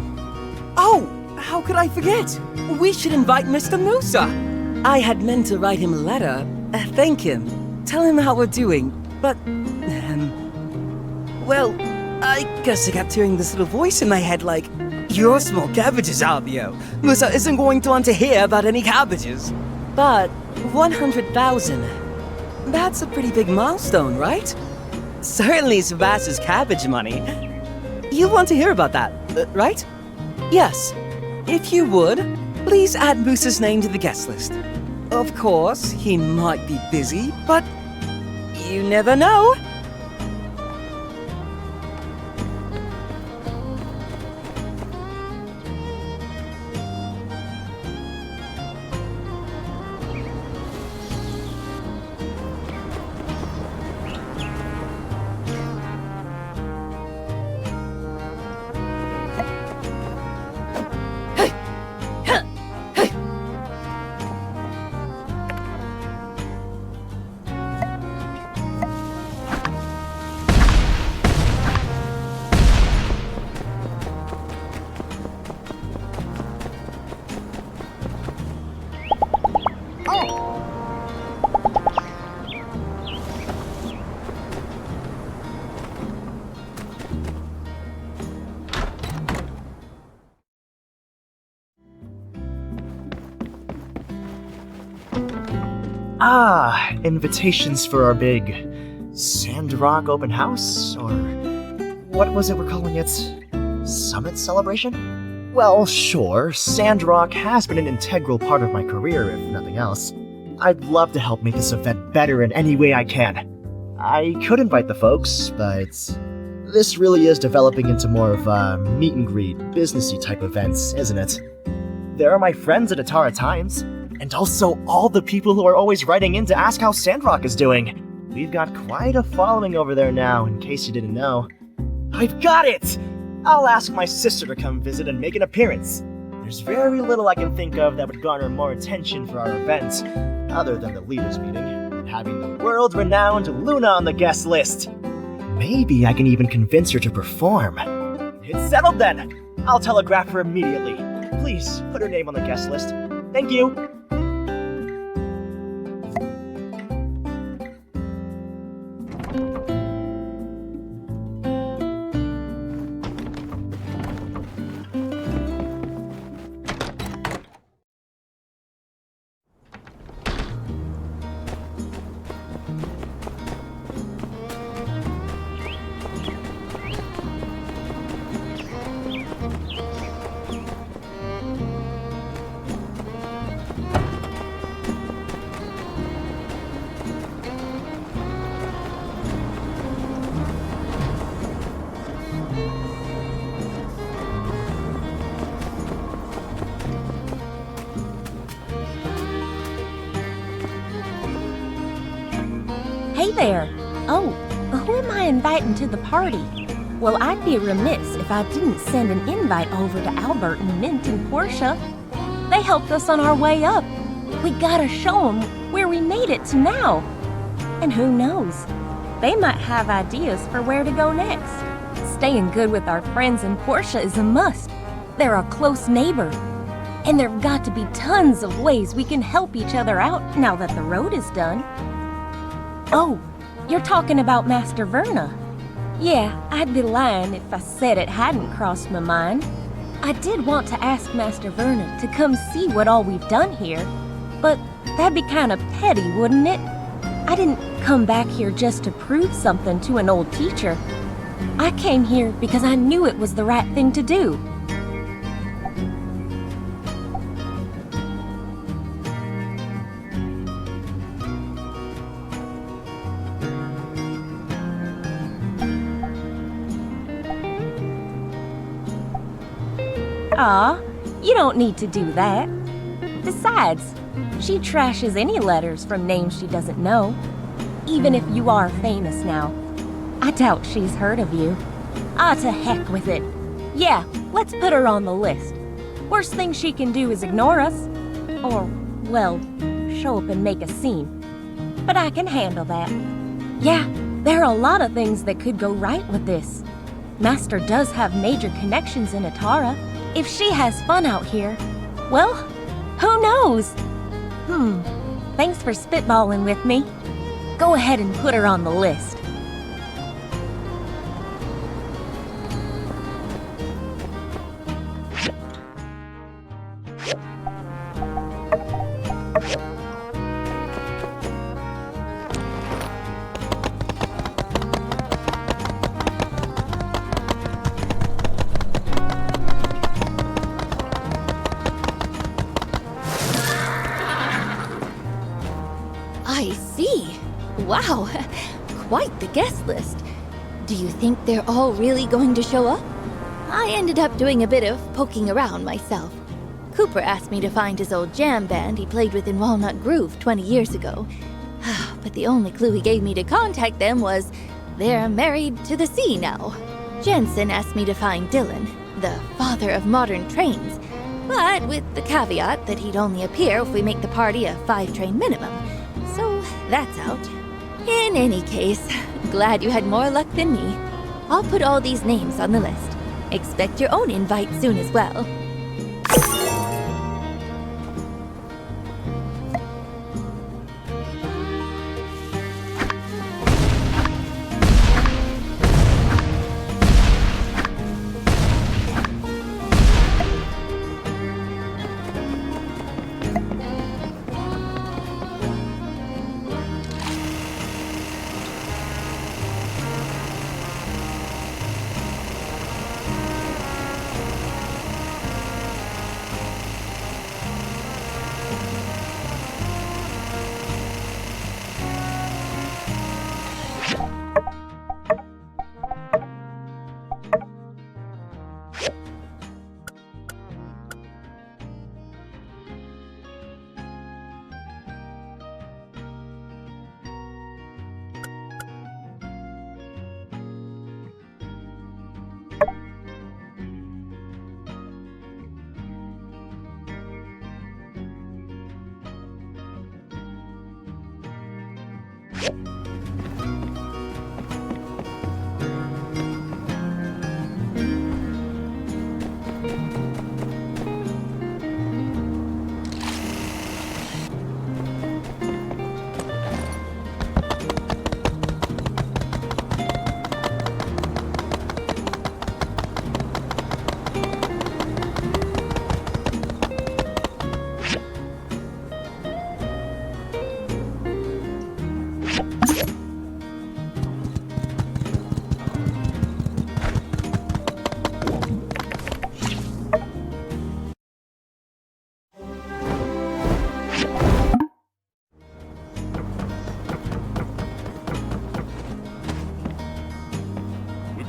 Oh, how could I forget? We should invite Mr. Musa. I had meant to write him a letter, thank him, tell him how we're doing, but, well, I guess I kept hearing this little voice in my head like, "You're small cabbages, Albio. Musa isn't going to want to hear about any cabbages." But 100,000, that's a pretty big milestone, right? Certainly surpasses cabbage money. You want to hear about that, right? Yes. If you would, please add Musa's name to the guest list. Of course, he might be busy, but you never know. Invitations for our big SANDROCK open house? Or what was it we're calling it? Summit celebration? Well, sure, SANDROCK has been an integral part of my career, if nothing else. I'd love to help make this event better in any way I can. I could invite the folks, but this really is developing into more of a meet and greet, businessy type events, isn't it? There are my friends at Atara Times, and also all the people who are always writing in to ask how SANDROCK is doing. We've got quite a following over there now, in case you didn't know. I've got it! I'll ask my sister to come visit and make an appearance. There's very little I can think of that would garner more attention for our event, other than the leaders meeting, and having the world-renowned Luna on the guest list. Maybe I can even convince her to perform. It's settled then! I'll telegraph her immediately. Please, put her name on the guest list. Thank you! Hey there! Oh, who am I inviting to the party? Well, I'd be remiss if I didn't send an invite over to Albert and Mint and Portia. They helped us on our way up. We gotta show them where we made it to now. And who knows? They might have ideas for where to go next. Staying good with our friends and Portia is a must. They're a close neighbor. And there've got to be tons of ways we can help each other out now that the road is done. Oh, you're talking about Master Verna. Yeah, I'd be lying if I said it hadn't crossed my mind. I did want to ask Master Verna to come see what all we've done here, but that'd be kind of petty, wouldn't it? I didn't come back here just to prove something to an old teacher. I came here because I knew it was the right thing to do. Aw, you don't need to do that. Besides, she trashes any letters from names she doesn't know. Even if you are famous now. I doubt she's heard of you. Ah, to heck with it. Yeah, let's put her on the list. Worst thing she can do is ignore us. Or, well, show up and make a scene. But I can handle that. Yeah, there are a lot of things that could go right with this. Master does have major connections in Atara. If she has fun out here, well, who knows? Thanks for spitballing with me. Go ahead and put her on the list. I see. Wow, quite the guest list. Do you think they're all really going to show up? I ended up doing a bit of poking around myself. Cooper asked me to find his old jam band he played with in Walnut Grove 20 years ago. But the only clue he gave me to contact them was they're married to the sea now. Jensen asked me to find Dylan, the father of modern trains, but with the caveat that he'd only appear if we make the party a 5-train minimum. So that's out. In any case, glad you had more luck than me. I'll put all these names on the list. Expect your own invite soon as well.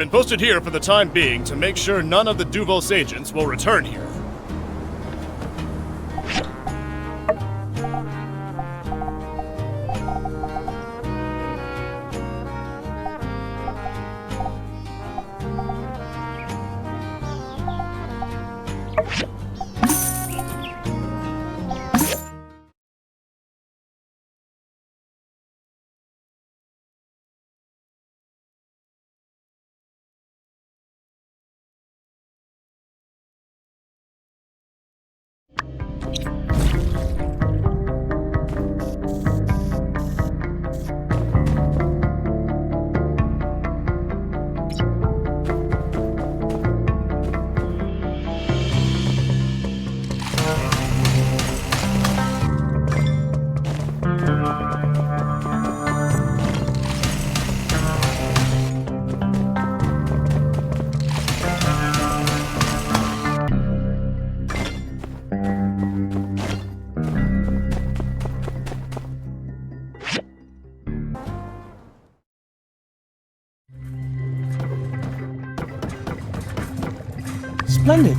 been posted here for the time being to make sure none of the Duvos agents will return here. Splendid.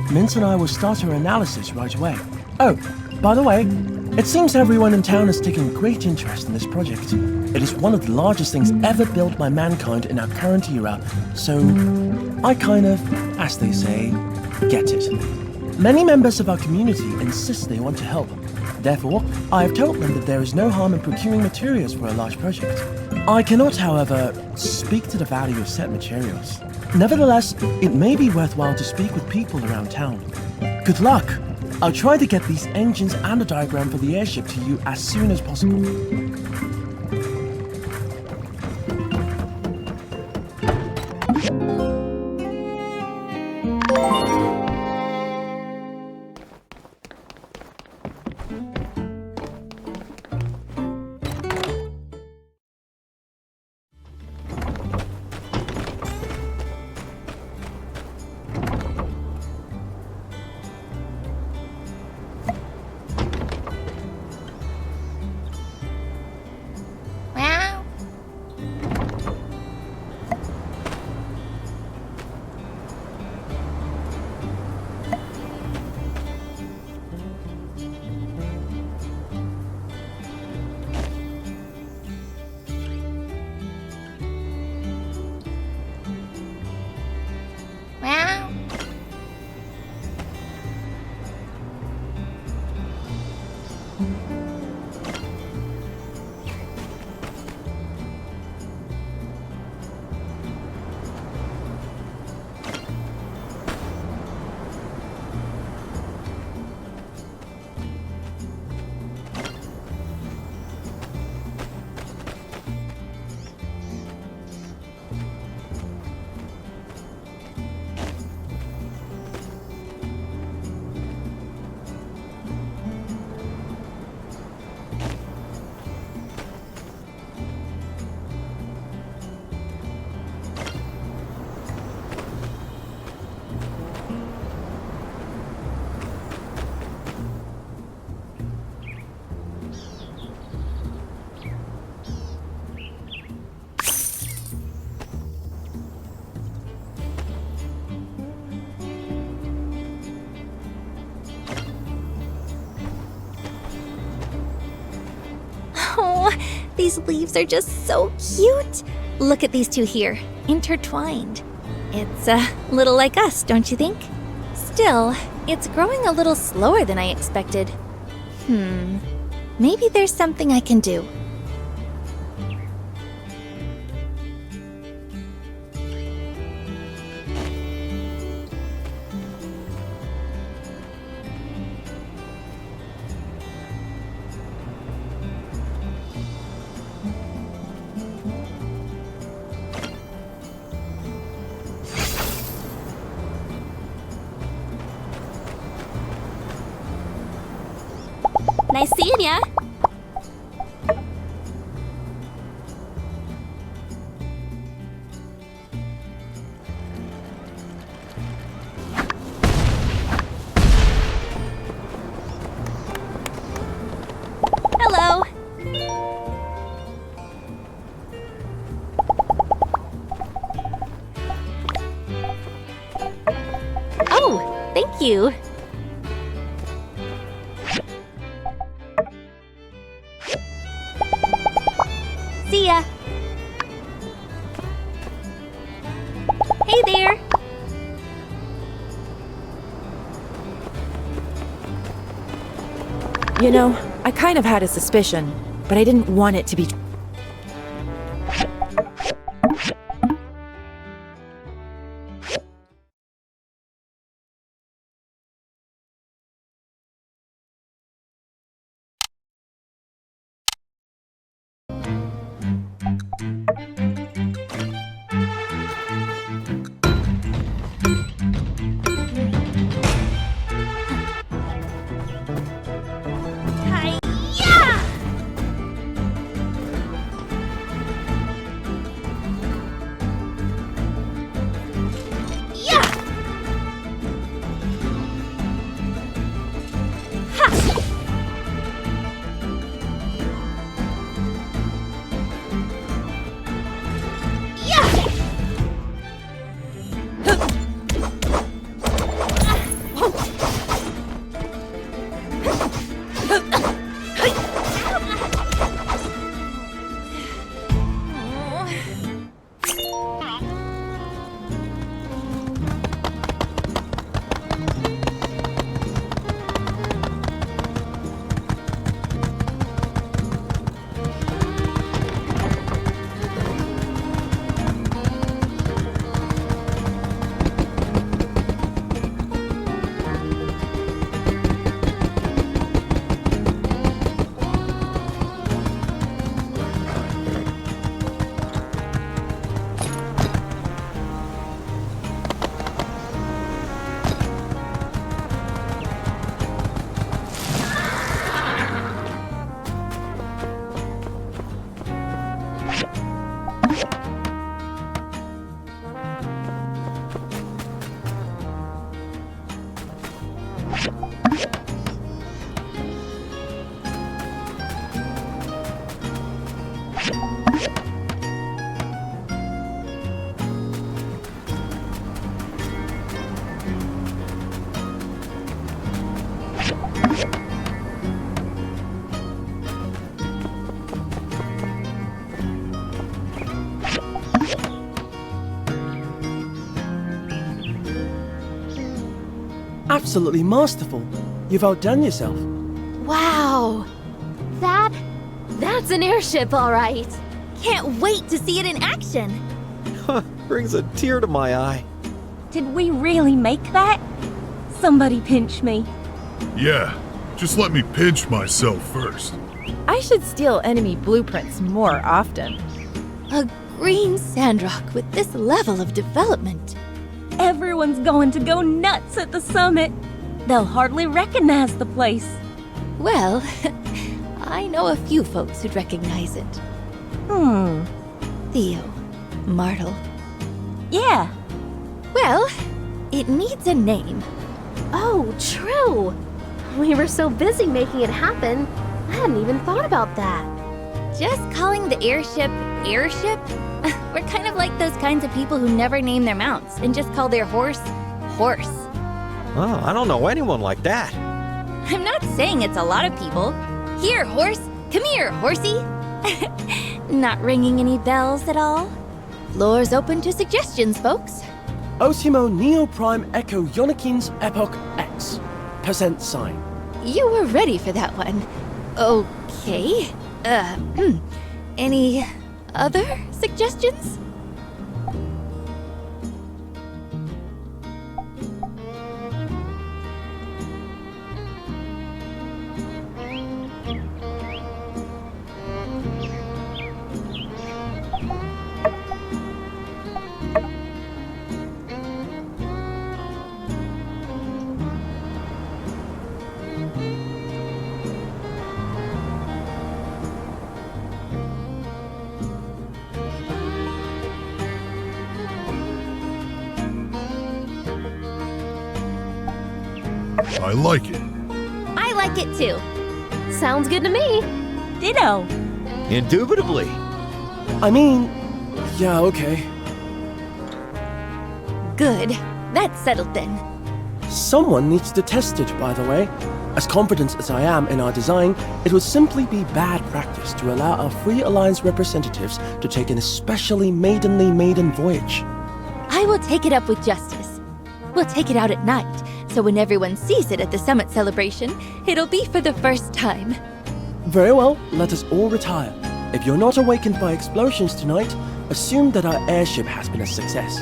Mint and I will start our analysis right away. Oh, by the way, it seems everyone in town has taken great interest in this project. It is one of the largest things ever built by mankind in our current era, so I kind of, as they say, get it. Many members of our community insist they want to help. Therefore, I have told them that there is no harm in procuring materials for a large project. I cannot, however, speak to the value of said materials. Nevertheless, it may be worthwhile to speak with people around town. Good luck! I'll try to get these engines and a diagram for the airship to you as soon as possible. These leaves are just so cute. Look at these two here, intertwined. It's a little like us, don't you think? Still, it's growing a little slower than I expected. Maybe there's something I can do. Nice seeing ya! Hello! you. See ya. Hey there. You know, I kind of had a suspicion, but I didn't want it to be. Absolutely masterful. You've outdone yourself. Wow! That's an airship, all right. Can't wait to see it in action. Brings a tear to my eye. Did we really make that? Somebody pinch me. Yeah, just let me pinch myself first. I should steal enemy blueprints more often. A green SANDROCK with this level of development. Everyone's going to go nuts at the summit. They'll hardly recognize the place. Well, I know a few folks who'd recognize it. Theo, Martle. Yeah. Well, it needs a name. Oh, true. We were so busy making it happen, I hadn't even thought about that. Just calling the airship airship? We're kind of like those kinds of people who never name their mounts and just call their horse horse. Oh, I don't know anyone like that. I'm not saying it's a lot of people. Here, horse. Come here, horsey. Not ringing any bells at all? Floor's open to suggestions, folks. Osimo Neo Prime Echo Yonikins Epoch X. % sign. You were ready for that one. Okay. Any other suggestions? I like it. I like it too. Sounds good to me. Ditto. Indubitably. I mean, yeah, okay. Good. That's settled then. Someone needs to test it, by the way. As confident as I am in our design, it would simply be bad practice to allow our Free Alliance representatives to take an especially maiden voyage. I will take it up with Justice. We'll take it out at night, so when everyone sees it at the summit celebration, it'll be for the first time. Very well, let us all retire. If you're not awakened by explosions tonight, assume that our airship has been a success.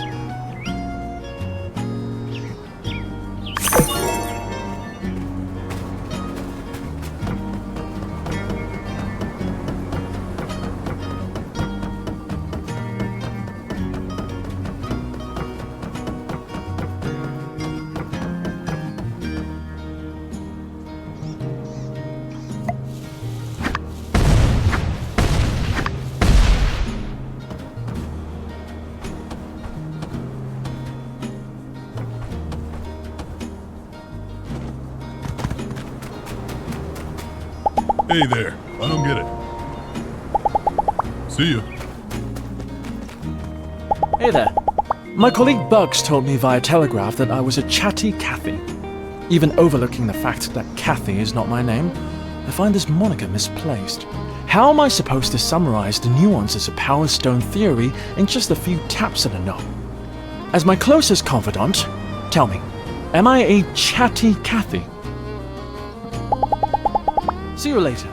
Hey there, I don't get it. See you. Hey there. My colleague Bugs told me via telegraph that I was a chatty Cathy. Even overlooking the fact that Cathy is not my name, I find this moniker misplaced. How am I supposed to summarize the nuances of Power Stone theory in just a few taps of a knob? As my closest confidant, tell me, am I a chatty Cathy? See you later.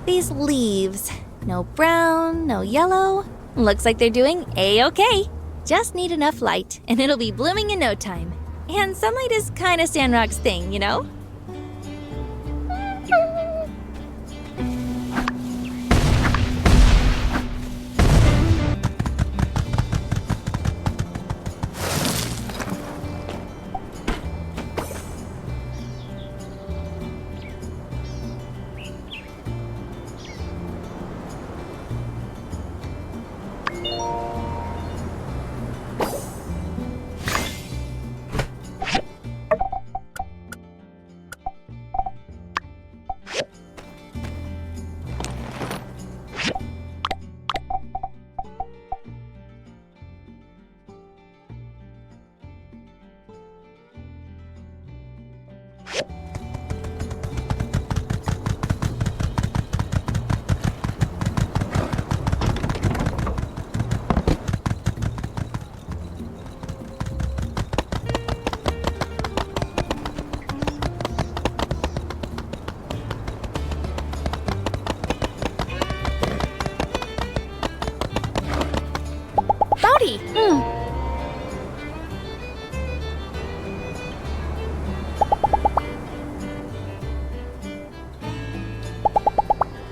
These leaves. No brown, no yellow. Looks like they're doing A-okay. Just need enough light, and it'll be blooming in no time. And sunlight is kinda SANDROCK's thing, you know? Howdy!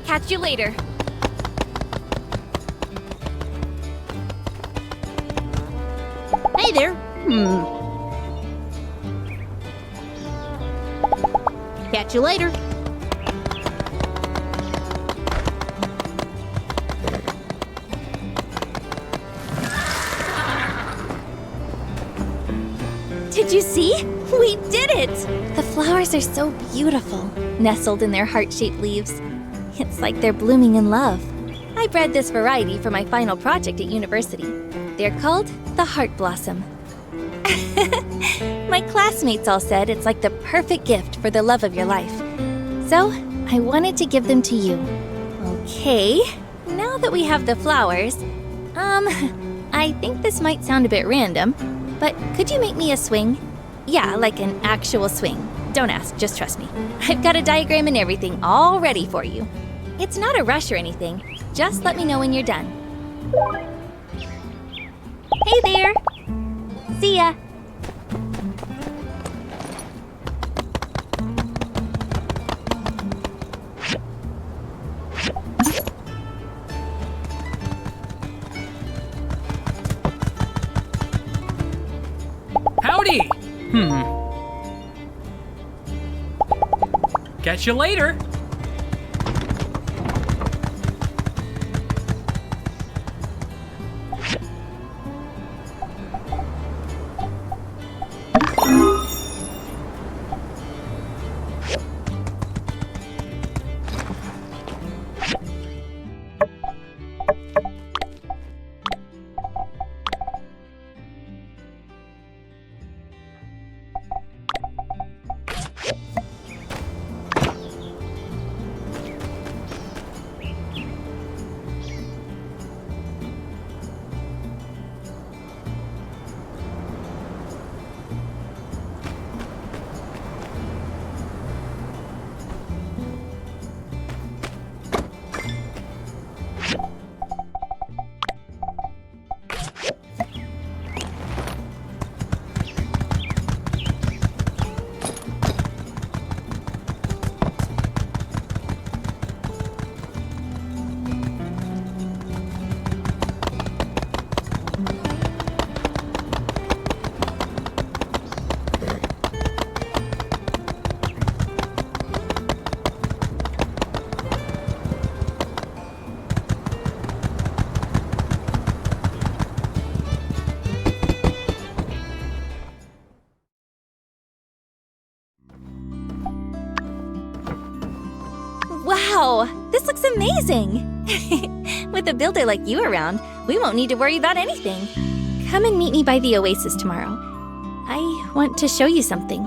Catch you later. Hey there! Catch you later. Did you see? We did it! The flowers are so beautiful, nestled in their heart-shaped leaves. It's like they're blooming in love. I bred this variety for my final project at university. They're called the Heart Blossom. My classmates all said it's like the perfect gift for the love of your life. So, I wanted to give them to you. Okay, now that we have the flowers, I think this might sound a bit random, but could you make me a swing? Yeah, like an actual swing. Don't ask, just trust me. I've got a diagram and everything all ready for you. It's not a rush or anything. Just let me know when you're done. Hey there! See ya! Howdy! Catch you later! Wow, this looks amazing! With a builder like you around, we won't need to worry about anything. Come and meet me by the oasis tomorrow. I want to show you something.